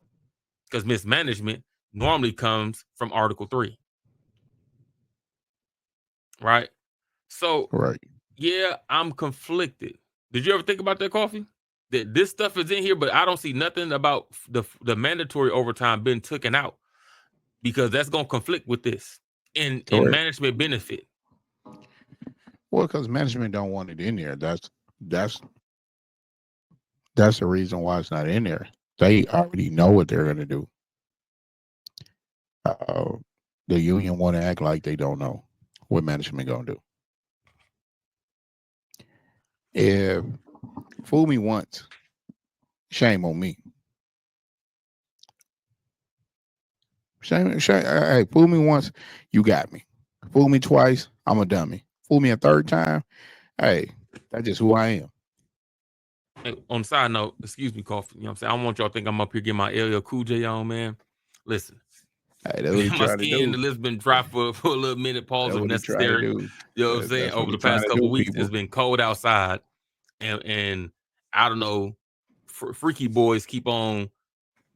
because mismanagement normally comes from Article 3, right? So Right. yeah, I'm conflicted. Did you ever think about that, Coffee? That this stuff is in here, but I don't see nothing about the mandatory overtime being taken out because that's gonna conflict with this in Correct. management benefit. Well, because management don't want it in there. That's that's the reason why it's not in there. They already know what they're gonna do. Uh, the union want to act like they don't know what management gonna do. If fool me once, shame on me. Shame. Hey, fool me once, you got me. Fool me twice, I'm a dummy. Fool me a third time, hey, that's just who I am. Hey, on the side note, excuse me, Coffee. You know what I'm saying? I don't want y'all to think I'm up here getting my LL Cool J on, man. Listen, Hey, that's what he my trying to skin do. the lip's been dry for a little minute, pause That's if what he trying to necessary. do. You know what I'm saying? That's what Over he the trying past to couple do, weeks, it's people. been cold outside, and I don't know, freaky boys keep on.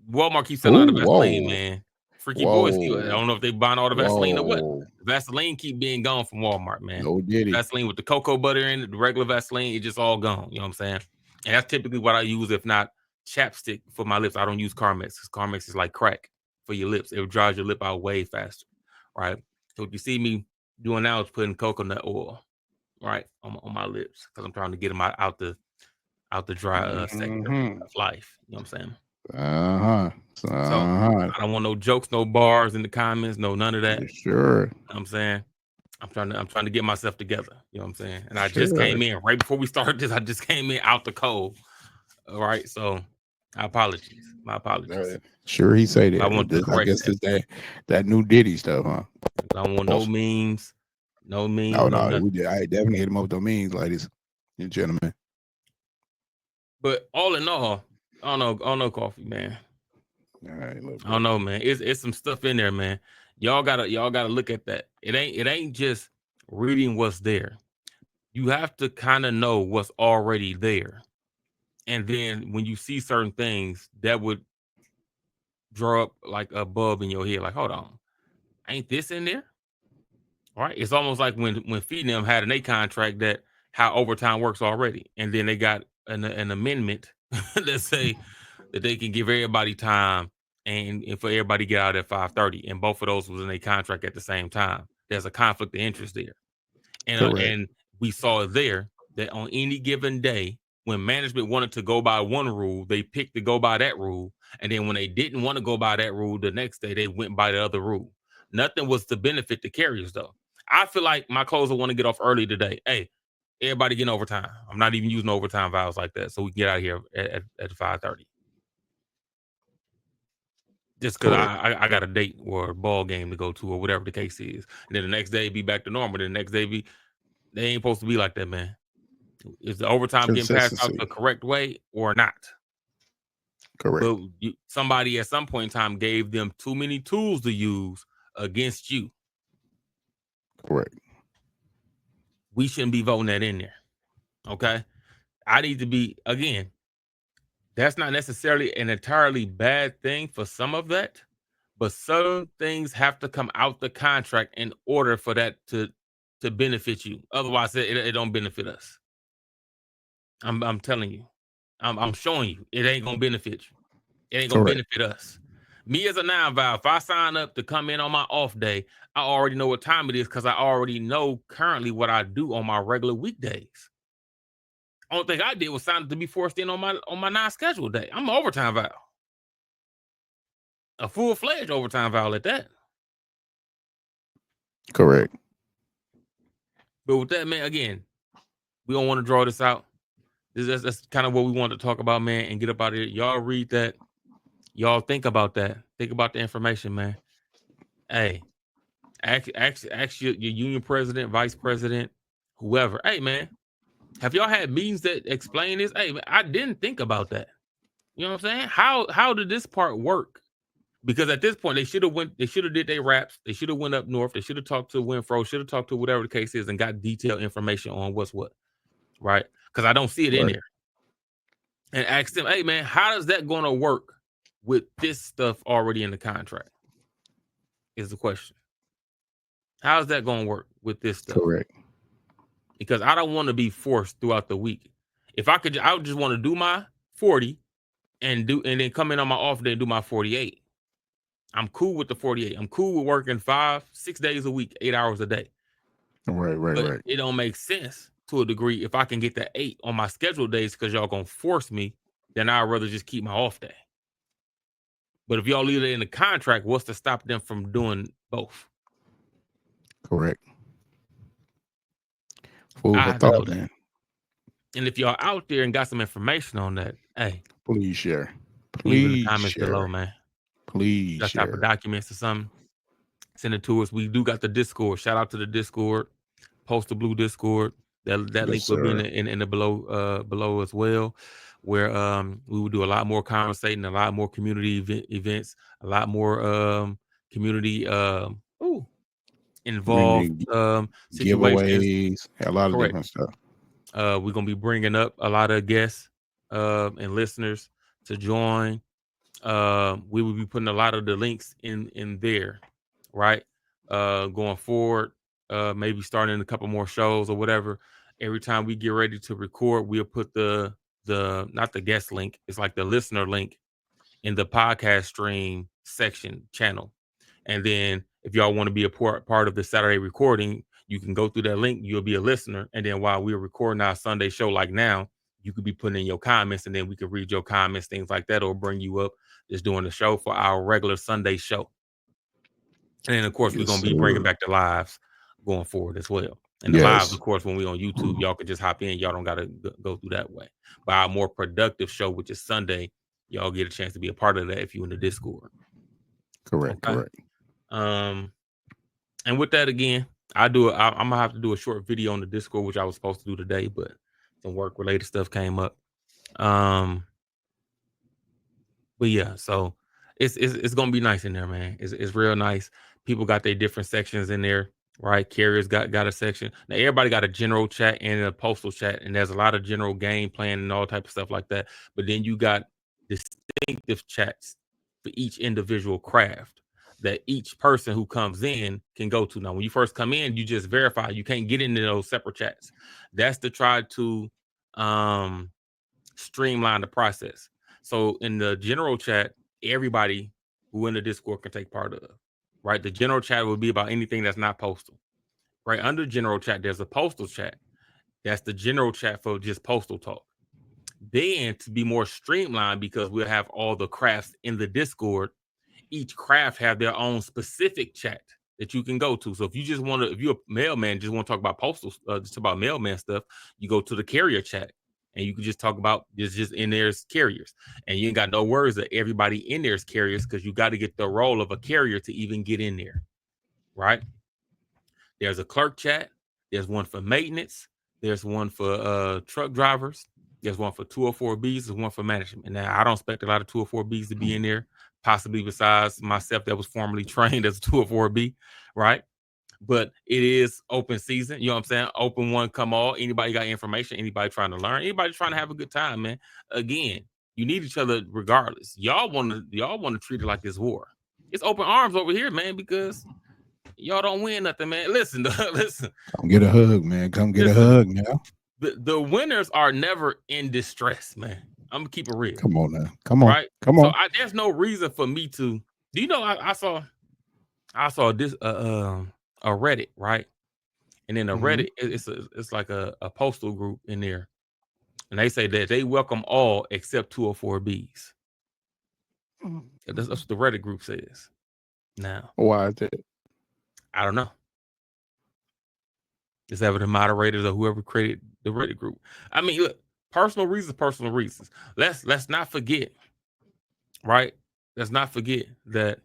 Walmart keeps selling out Ooh, the Vaseline, whoa, man. Freaky boys keep. I whoa, don't know if they buying all the Vaseline or what. whoa. Vaseline keep being gone from Walmart, man. No diddy. Vaseline with the cocoa butter in it, the regular Vaseline, it's just all gone. You know what I'm saying? And that's typically what I use, if not chapstick for my lips. I don't use Carmex because Carmex is like crack for your lips. It dries your lip out way faster, right? So if you see me doing now is putting coconut oil, right, on my lips because I'm trying to get them out the dry sector Mm-hmm. of life. You know what I'm saying? Uh-huh. So Uh-huh. I don't want no jokes, no bars in the comments, no none of that. Sure. You know what I'm saying? I'm trying to get myself together. You know what I'm saying? And I just Sure. came in right before we started this. I just came in out the cold. All right. So apologies. My apologies. Sure he say I that. want to I correct guess that. it's that new Diddy stuff, huh? I don't want Boss. no memes, No, no no, we nothing. did. I definitely hit him up with those means, ladies and gentlemen. But all in all, I don't know, Coffee, man. All right, little I don't brother. know, man. It's some stuff in there, man. Y'all gotta look at that. It ain't just reading what's there. You have to kind of know what's already there. And then when you see certain things, that would draw up like a bulb in your head, like, hold on, ain't this in there? Right? It's almost like when feeding them had in a contract that how overtime works already, and then they got an amendment that say that they can give everybody time and for everybody to get out at 5:30, and both of those was in a contract at the same time. There's a conflict of interest there. Correct. And we saw there that on any given day, when management wanted to go by one rule, they picked to go by that rule, and then when they didn't want to go by that rule, the next day they went by the other rule. Nothing was to benefit the carriers though. I feel like my closer want to get off early today. Hey, everybody getting overtime. I'm not even using overtime vows like that, so we can get out of here at 5:30. Just because Correct. I got a date or a ball game to go to or whatever the case is, and then the next day be back to normal. Then the next day they ain't supposed to be like that, man. Is the overtime getting passed out Consistency. the correct way or not? Correct. But somebody at some point in time gave them too many tools to use against you. Correct. We shouldn't be voting that in there. Okay. I need to be, again, that's not necessarily an entirely bad thing for some of that, but some things have to come out the contract in order for that to benefit you. Otherwise, it don't benefit us. I'm telling you. I'm showing you. It ain't gonna benefit you. It ain't gonna Correct. benefit us. Me as a nine valve, if I sign up to come in on my off day, I already know what time it is because I already know currently what I do on my regular weekdays. Only thing I did was sign up to be forced in on my non-scheduled day. I'm an overtime vow. A full-fledged overtime vow at that. Correct. But with that, man, again, we don't want to draw this out. That's kind of what we want to talk about, man, and get up out of here. Y'all read that. Y'all think about that. Think about the information, man. Hey, ask your union president, vice president, whoever. Hey, man, have y'all had meetings that explain this? Hey, man, I didn't think about that. You know what I'm saying? How did this part work? Because at this point, they should have did their raps. They should have went up north. They should have talked to Winfro, should have talked to whatever the case is and got detailed information on what's what, right? Because I don't see it in Right. there. And ask them, hey man, how is that going to work with this stuff already in the contract? Is the question. How is that going to work with this stuff? Correct. Because I don't want to be forced throughout the week. If I could, I would just want to do my 40 and then come in on my off day and do my 48. I'm cool with the 48. I'm cool with working 5-6 days a week, 8 hours a day. But Right. it don't make sense to a degree if I can get that 8 on my scheduled days because y'all gonna force me, then I'd rather just keep my off day. But if y'all leave it in the contract, what's to stop them from doing both? Correct. Food I for have to know thought, that. man. And if y'all out there and got some information on that, hey, Please share. leave it in the Please comments below, share. man. Please Got type of share. documents or something, send it to us. We do got the Discord. Shout out to the Discord, POSTAL Blue Discord. That Yes, link will be sir. in the below as well, where we will do a lot more conversating, a lot more community events, a lot more community involved Community situations. giveaways, a lot of Correct. different stuff. We're gonna be bringing up a lot of guests and listeners to join. We will be putting a lot of the links in there, right? Going forward, maybe starting a couple more shows or whatever. Every time we get ready to record, we'll put the not the guest link, it's like the listener link in the podcast stream section channel. And then if y'all want to be a part of the Saturday recording, you can go through that link. You'll be a listener. And then while we're recording our Sunday show like now, you could be putting in your comments and then we could read your comments, things like that, or bring you up just doing the show for our regular Sunday show. And then, of course, we're Yes, going to be bringing sir. back the lives going forward as well. And the lives, Yes. of course, when we're on YouTube, y'all can just hop in. Y'all don't got to go through that way. But our more productive show, which is Sunday, y'all get a chance to be a part of that if you're in the Discord. Correct. Okay. Correct. And with that, again, I'm gonna have to do a short video on the Discord, which I was supposed to do today, but some work related stuff came up. But yeah, so it's gonna be nice in there, man. It's real nice. People got their different sections in there, right? Carriers got a section. Now everybody got a general chat and a postal chat, and there's a lot of general game plan and all type of stuff like that. But then you got distinctive chats for each individual craft that each person who comes in can go to. Now, when you first come in, you just verify. You can't get into those separate chats. That's to try to streamline the process. So in the general chat, everybody who in the Discord can take part of, right? The general chat will be about anything that's not postal, right? Under general chat, there's a postal chat. That's the general chat for just postal talk. Then to be more streamlined, because we'll have all the crafts in the Discord, each craft have their own specific chat that you can go to. So if you just want to, if you're a mailman, just want to talk about postal, just about mailman stuff, you go to the carrier chat and you can just talk about just in there's carriers, and you ain't got no worries that everybody in there is carriers because you got to get the role of a carrier to even get in there, right? There's a clerk chat. There's one for maintenance. There's one for truck drivers. There's one for 204Bs. There's one for management. And now I don't expect a lot of 204Bs to be in there, possibly besides myself that was formerly trained as a 204B, right? But it is open season. You know what I'm saying? Open one, come all. Anybody got information? Anybody trying to learn? Anybody trying to have a good time, man? Again, you need each other regardless. Y'all want to treat it like it's war. It's open arms over here, man, because y'all don't win nothing, man. Listen, listen. Come get a hug, man. Come get a Listen, hug now. the winners are never in distress, man. I'm gonna keep it real, Come on now. Come on. right? Come So on. there's no reason for me to. Do you know I saw this a Reddit, right? And then a Mm-hmm. Reddit, it's like a postal group in there, And they say that they welcome all except 204Bs. That's what the Reddit group says. Now, Why is that? I don't know. Is that the moderators or whoever created the Reddit group? I mean, look, personal reasons. Let's not forget, right? Let's not forget that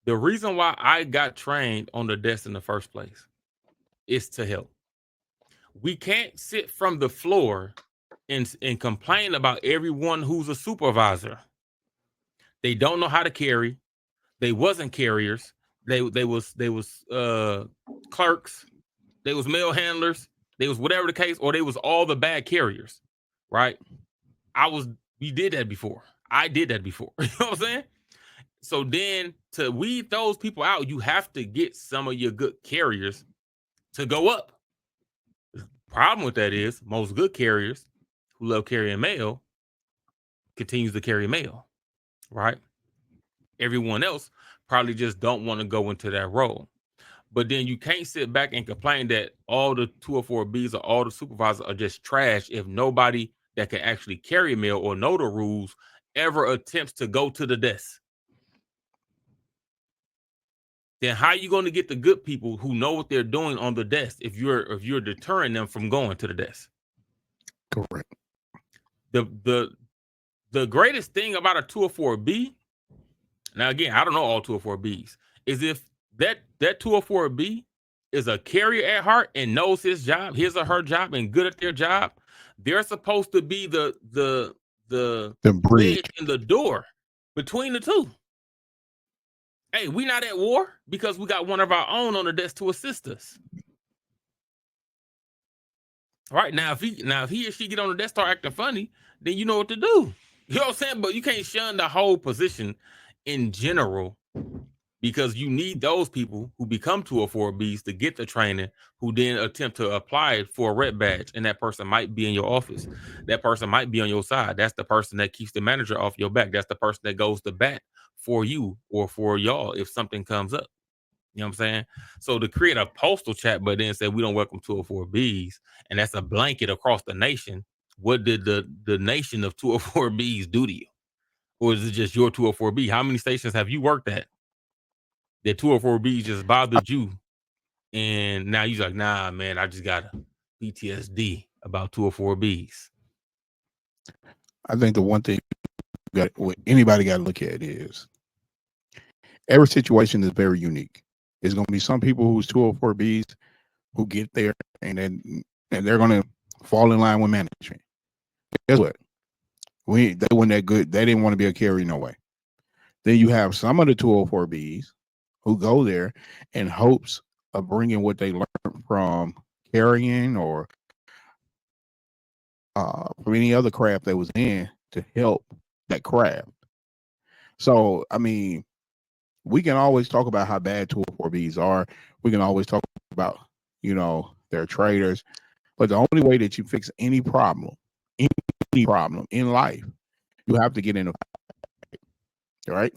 the reason why I got trained on the desk in the first place is to help. We can't sit from the floor and complain about everyone who's a supervisor. They don't know how to carry. They wasn't carriers. They was clerks. They was mail handlers. They was whatever the case, or they was all the bad carriers, right? We did that before. I did that before. You know what I'm saying? So then to weed those people out, you have to get some of your good carriers to go up. The problem with that is most good carriers who love carrying mail continues to carry mail, right? Everyone else probably just don't want to go into that role. But then you can't sit back and complain that all the 204Bs or all the supervisors are just trash if nobody that can actually carry mail or know the rules ever attempts to go to the desk. Then how are you going to get the good people who know what they're doing on the desk if you're deterring them from going to the desk? Correct. The greatest thing about a 204B, now again, I don't know all 204Bs, is if that 204B is a carrier at heart and knows his or her job, and good at their job, they're supposed to be the bridge. wedge in the door between the two. Hey, we not at war because we got one of our own on the desk to assist us. All right, now if he or she get on the desk, start acting funny, then you know what to do. You know what I'm saying? But you can't shun the whole position in general, because you need those people who become 204Bs to get the training, who then attempt to apply for a rep badge, and that person might be in your office. That person might be on your side. That's the person that keeps the manager off your back. That's the person that goes to bat for you or for y'all if something comes up. You know what I'm saying? So to create a postal chat, but then say we don't welcome 204Bs, and that's a blanket across the nation. What did the nation of 204Bs do to you? Or is it just your 204B? How many stations have you worked at that 204B just bothered you? And now you're like, nah, man, I just got PTSD about 204Bs. I think the one thing anybody got to look at is every situation is very unique. There's going to be some people who's 204Bs who get there and they're going to fall in line with management. Guess what? They weren't that good. They didn't want to be a carrier no way. Then you have some of the 204Bs who go there in hopes of bringing what they learned from carrying or from any other craft they was in to help that craft. So, I mean, we can always talk about how bad 204Bs are. We can always talk about, they're traders. But the only way that you fix any problem in life, you have to get in a fight, right?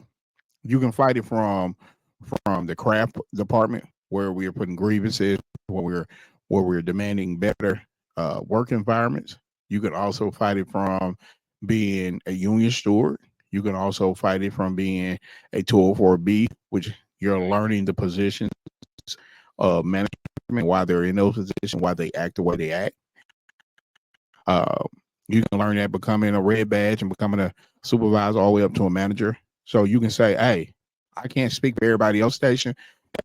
You can fight it from the craft department where we are putting grievances, where we're demanding better work environments. You can also fight it from being a union steward. You can also fight it from being a 204B, which you're learning the positions of management, why they're in those positions, why they act the way they act. You can learn that becoming a red badge and becoming a supervisor all the way up to a manager. So you can say, hey, I can't speak for everybody else's station,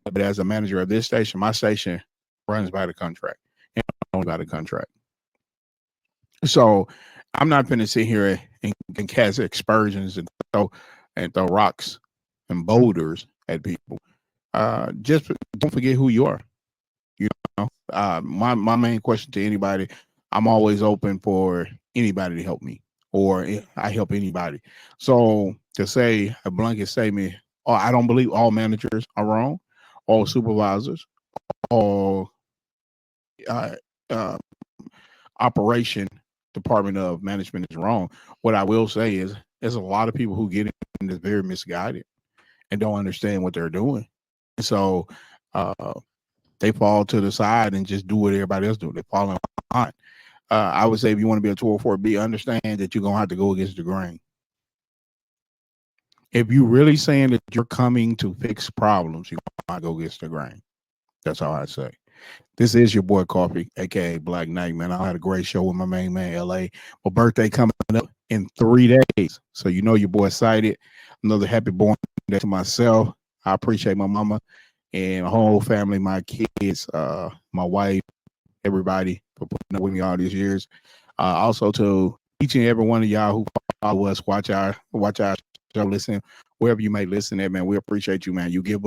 but as a manager of this station, my station runs by the contract and only by the contract. So I'm not going to sit here and cast aspersions and throw rocks and boulders at people. Just don't forget who you are. My main question to anybody, I'm always open for anybody to help me, or I help anybody. So to say a blanket statement, I don't believe all managers are wrong, all supervisors, all operation department of management is wrong. What I will say is there's a lot of people who get in this very misguided and don't understand what they're doing. So they fall to the side and just do what everybody else do. They fall in line. I would say if you want to be a 204B, understand that you're gonna have to go against the grain. If you're really saying that you're coming to fix problems, you're gonna go against the grain. That's all I say. This is your boy Coffee, aka Black Knight, man. I had a great show with my main man, LA. My birthday coming up in 3 days. So you know your boy excited. Another happy born day to myself. I appreciate my mama and my whole family, my kids, my wife, everybody for putting up with me all these years. Also to each and every one of y'all who follow us, watch our show, listen, wherever you may listen at, man. We appreciate you, man. You give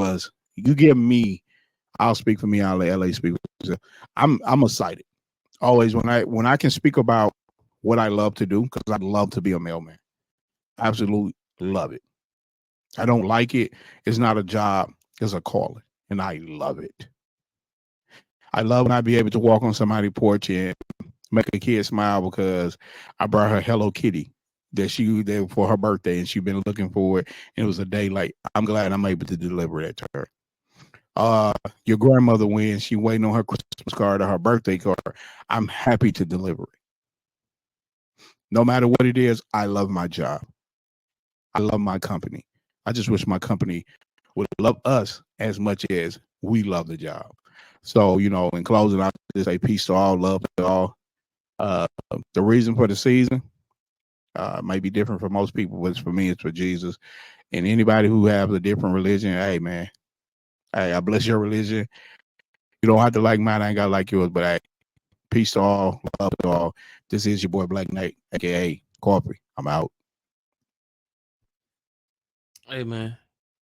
me, I'll speak for me, I'll let LA speak. I'm excited. Always when I can speak about what I love to do, because I love to be a mailman. Absolutely love it. I don't like it. It's not a job, it's a calling. And I love it. I love when I be able to walk on somebody's porch and make a kid smile because I brought her Hello Kitty that she there for her birthday and she's been looking for it. And it was a day like I'm glad I'm able to deliver that to her. Your grandmother wins, she waiting on her Christmas card or her birthday card. I'm happy to deliver it. No matter what it is, I love my job. I love my company. I just wish my company would love us as much as we love the job. So, in closing, I just say peace to all, love to all. The reason for the season might be different for most people, but for me, it's for Jesus. And anybody who has a different religion, hey, man, hey, I bless your religion. You don't have to like mine. I ain't got to like yours, but hey, peace to all, love to all. This is your boy Black Knight, aka Coffee. I'm out. Hey man,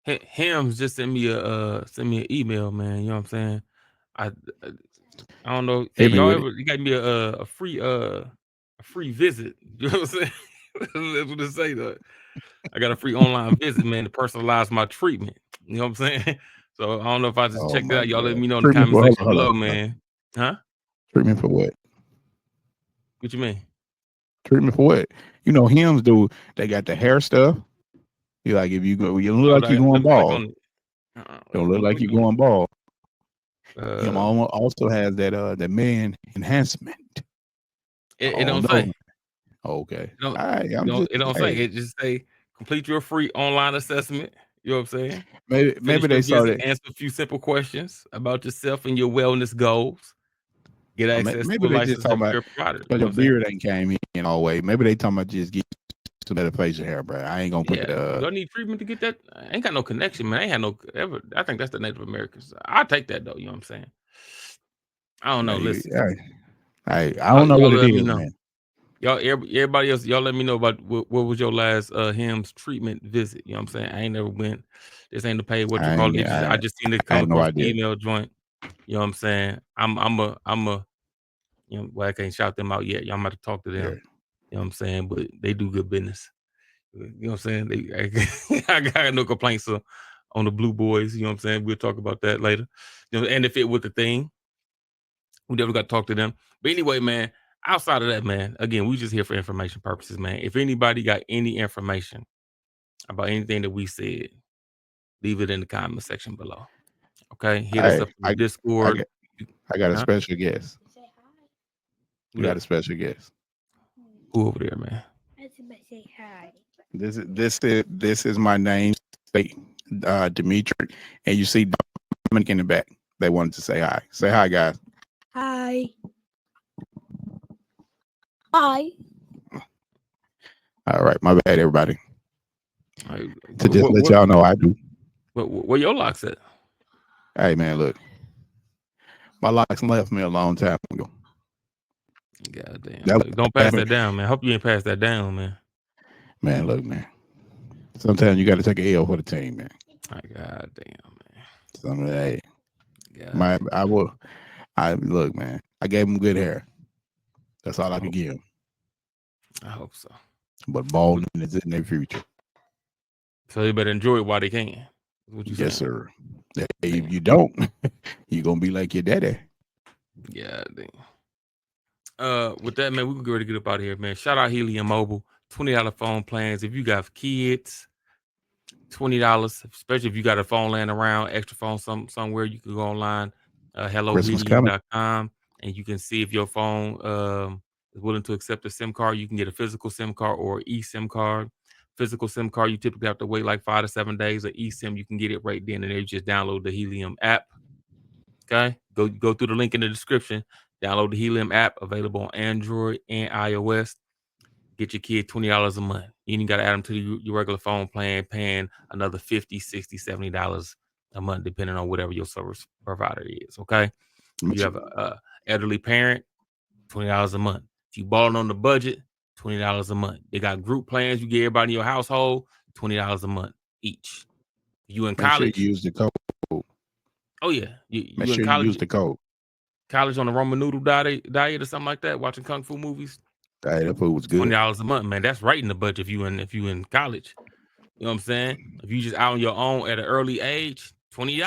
Hams just sent me an email, man. You know what I'm saying? I uh, I don't know. Hey, Hit me y'all with it. ever you got me a free visit? You know what I'm saying? That's what it say though. I got a free online visit, man, to personalize my treatment. You know what I'm saying? So I don't know if I just Oh checked it my out. Y'all let God. me know in the Treatment comment for section hold below, on, hold on. man. Huh? Treatment for what? What you mean? Treatment for what? Hymns do. They got the hair stuff. You like if you go, you don't look Oh, like you're going let me click bald. on it. Don't Let look me like click you're on it. going bald. Him Uh, also has that man enhancement. it Oh don't no. say. Okay. It don't All right. I'm just it don't say. hey. It just say complete your free online assessment. You know what I'm saying? Maybe Finish your they saw visit, that. answer a few simple questions about yourself and your wellness goals. Get access to Maybe a they just licensed talking about healthcare provider. because You know your what I'm saying? beard ain't came in all the way. Maybe they talking about just get some better facial hair, bro. I ain't gonna put Yeah. Do I need treatment to get that? I ain't got no connection, man. I ain't had no ever. I think that's the Native Americans. I'll take that though. You know what I'm saying? I don't know. Listen, I don't know y'all what it let me is, know. man. Everybody else, y'all let me know about what was your last hymns treatment visit. You know what I'm saying? I ain't never went. This ain't the pay what you call it. I just seen it I come have no across the idea. email joint. You know what I'm saying? I'm a well, I can't shout them out yet. Y'all might have to talk to Yeah. them. You know what I'm saying? But they do good business. You know what I'm saying? I got no complaints on the Blue Boys. You know what I'm saying? We'll talk about that later. And if it with the thing, we definitely got to talk to them. But anyway, man, outside of that, man, again, we just here for information purposes, man. If anybody got any information about anything that we said, leave it in the comment section below. Okay, hit us I up in the I I Discord. got I got a Huh? special guest. Who We got that? a special guest. Who over there, man? This is my name state, Dimitri, and you see Dominic in the back. They wanted to say hi. Say hi, guys. Hi. Hi. All right, my bad, everybody. Like, To just let y'all know, I do. where your locks at? Hey, man, look, my locks left me a long time ago. God damn. That Look, don't pass happened, that down, man. Hope you ain't pass that down, man. man. Look, man. Sometimes you got to take a L for the team, man. Like, God damn, man. Hey, God damn. I look, man. I gave him good hair. That's all I could give him. I hope so. But balding is in their future. So they better enjoy it while they can. Is what you Yes, saying? sir. If Damn. you don't, you're gonna be like your daddy. Yeah, damn. With that, man, we can get ready to get up out of here, man. Shout out Helium Mobile, $20 phone plans. If you got kids, $20, especially if you got a phone laying around, extra phone somewhere, you can go online, Christmas coming. hellohelium.com, and you can see if your phone is willing to accept a SIM card. You can get a physical SIM card or eSIM card. Physical SIM card, you typically have to wait like 5 to 7 days. An eSIM, you can get it right then and there. You just download the Helium app. Okay, go through the link in the description. Download the Helium app, available on Android and iOS. Get your kid $20 a month. You ain't got to add them to your regular phone plan, paying another $50, $60, $70 a month, depending on whatever your service provider is. Okay, if you have a elderly parent, $20 a month. If you balling on the budget, $20 a month. They got group plans you get everybody in your household, $20 a month each. You in Make sure you college? use the code. Oh yeah, Make you in sure you college? use the code. College on the Roman noodle diet or something like that, watching kung fu movies. Hey, that food was good. $20 a month, man. That's right in the budget if you in college. You know what I'm saying? If you just out on your own at an early age, $20,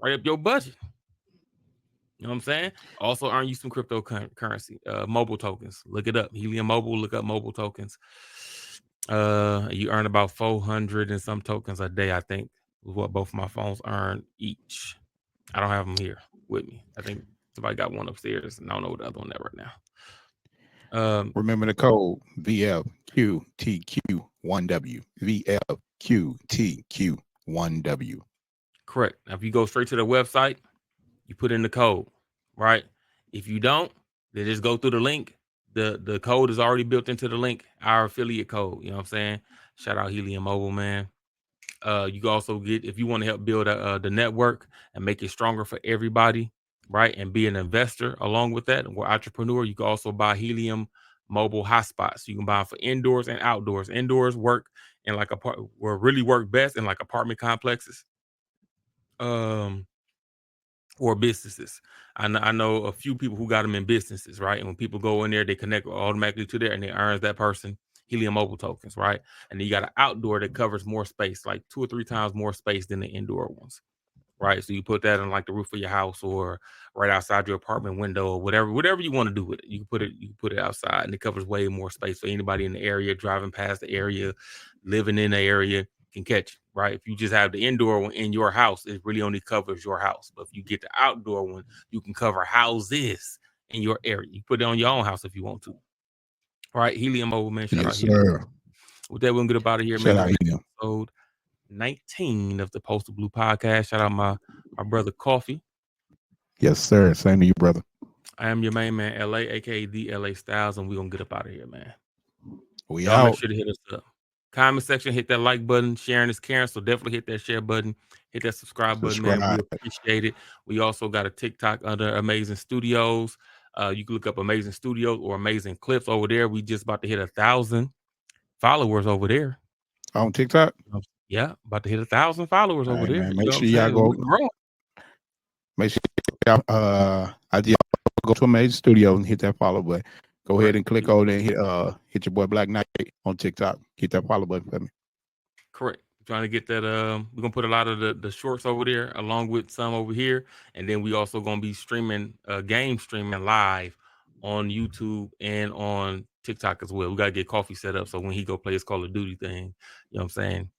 right up your budget. You know what I'm saying? Also earn you some cryptocurrency, mobile tokens. Look it up. Helium Mobile, look up mobile tokens. You earn about 400 and some tokens a day, I think, is what both of my phones earn each. I don't have them here with me. I think somebody got one upstairs, and I don't know what the other one is right now. Remember the code VFQTQ1W. VFQTQ1W. Correct. Now, if you go straight to the website, you put in the code, right? If you don't, then just go through the link. The code is already built into the link, our affiliate code. You know what I'm saying? Shout out Helium Mobile, man. You can also get, if you want to help build the network and make it stronger for everybody, right? And be an investor along with that, or entrepreneur, you can also buy Helium Mobile hotspots. You can buy for indoors and outdoors. Indoors work in like really work best in like apartment complexes. Or businesses. I know a few people who got them in businesses, right? And when people go in there, they connect automatically to there and it earns that person Helium Mobile tokens, right? And then you got an outdoor that covers more space, like 2 or 3 times more space than the indoor ones, right? So you put that on like the roof of your house or right outside your apartment window or whatever you want to do with it. You can put it outside and it covers way more space for anybody in the area, driving past the area, living in the area can catch it, right? If you just have the indoor one in your house, it really only covers your house. But if you get the outdoor one, you can cover houses in your area. You put it on your own house if you want to. All right, Helium Mobile, man. Shout out Helium. Sir. With that, we'll get up out of here, Shout man. out Helium. Episode 19 of the Postal Blue Podcast. Shout out my brother Coffee. Yes, sir. Same to you, brother. I am your main man, LA, aka the LA Styles, and we're gonna get up out of here, man. We Y'all out. make sure to hit us up. Comment section, hit that like button. Sharing is caring, so definitely hit that share button. Hit that subscribe button, man. We appreciate it. We also got a TikTok under Amazing Studios. You can look up Amazing Studios or Amazing Clips over there. We just about to hit 1,000 followers over there. On TikTok? Yeah, about to hit 1,000 followers over there. Man, make sure y'all go. Make sure y'all go to Amazing Studios and hit that follow button. Go ahead and click over there and hit your boy Black Knight on TikTok. Hit that follow button for me. Correct. Trying to get that. We're gonna put a lot of the shorts over there along with some over here, and then we also gonna be streaming game streaming live on YouTube and on TikTok as well. We gotta get Coffee set up so when he go play his Call of Duty thing, you know what I'm saying?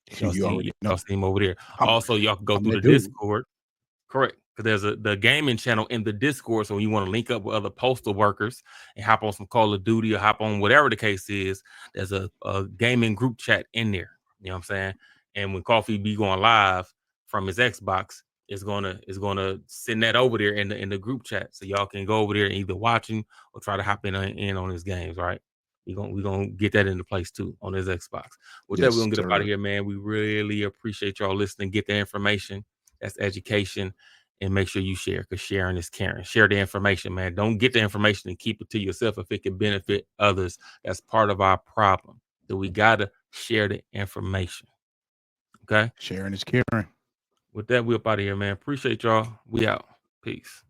Y'all see him over there. Also, y'all can go through the Discord. Correct. Because there's the gaming channel in the Discord. So when you want to link up with other postal workers and hop on some Call of Duty or hop on whatever the case is, there's a gaming group chat in there. You know what I'm saying? And when Coffee be going live from his Xbox, it's gonna send that over there in the group chat. So y'all can go over there and either watch him or try to hop in on his games, right? We're gonna get that into place too on his Xbox. With that, we're gonna get up out of here, man. We really appreciate y'all listening. Get the information. That's education. And make sure you share, because sharing is caring. Share the information, man. Don't get the information and keep it to yourself if it can benefit others. That's part of our problem. That we gotta share the information. Okay? Sharing is caring. With that, we up out of here, man. Appreciate y'all. We out. Peace.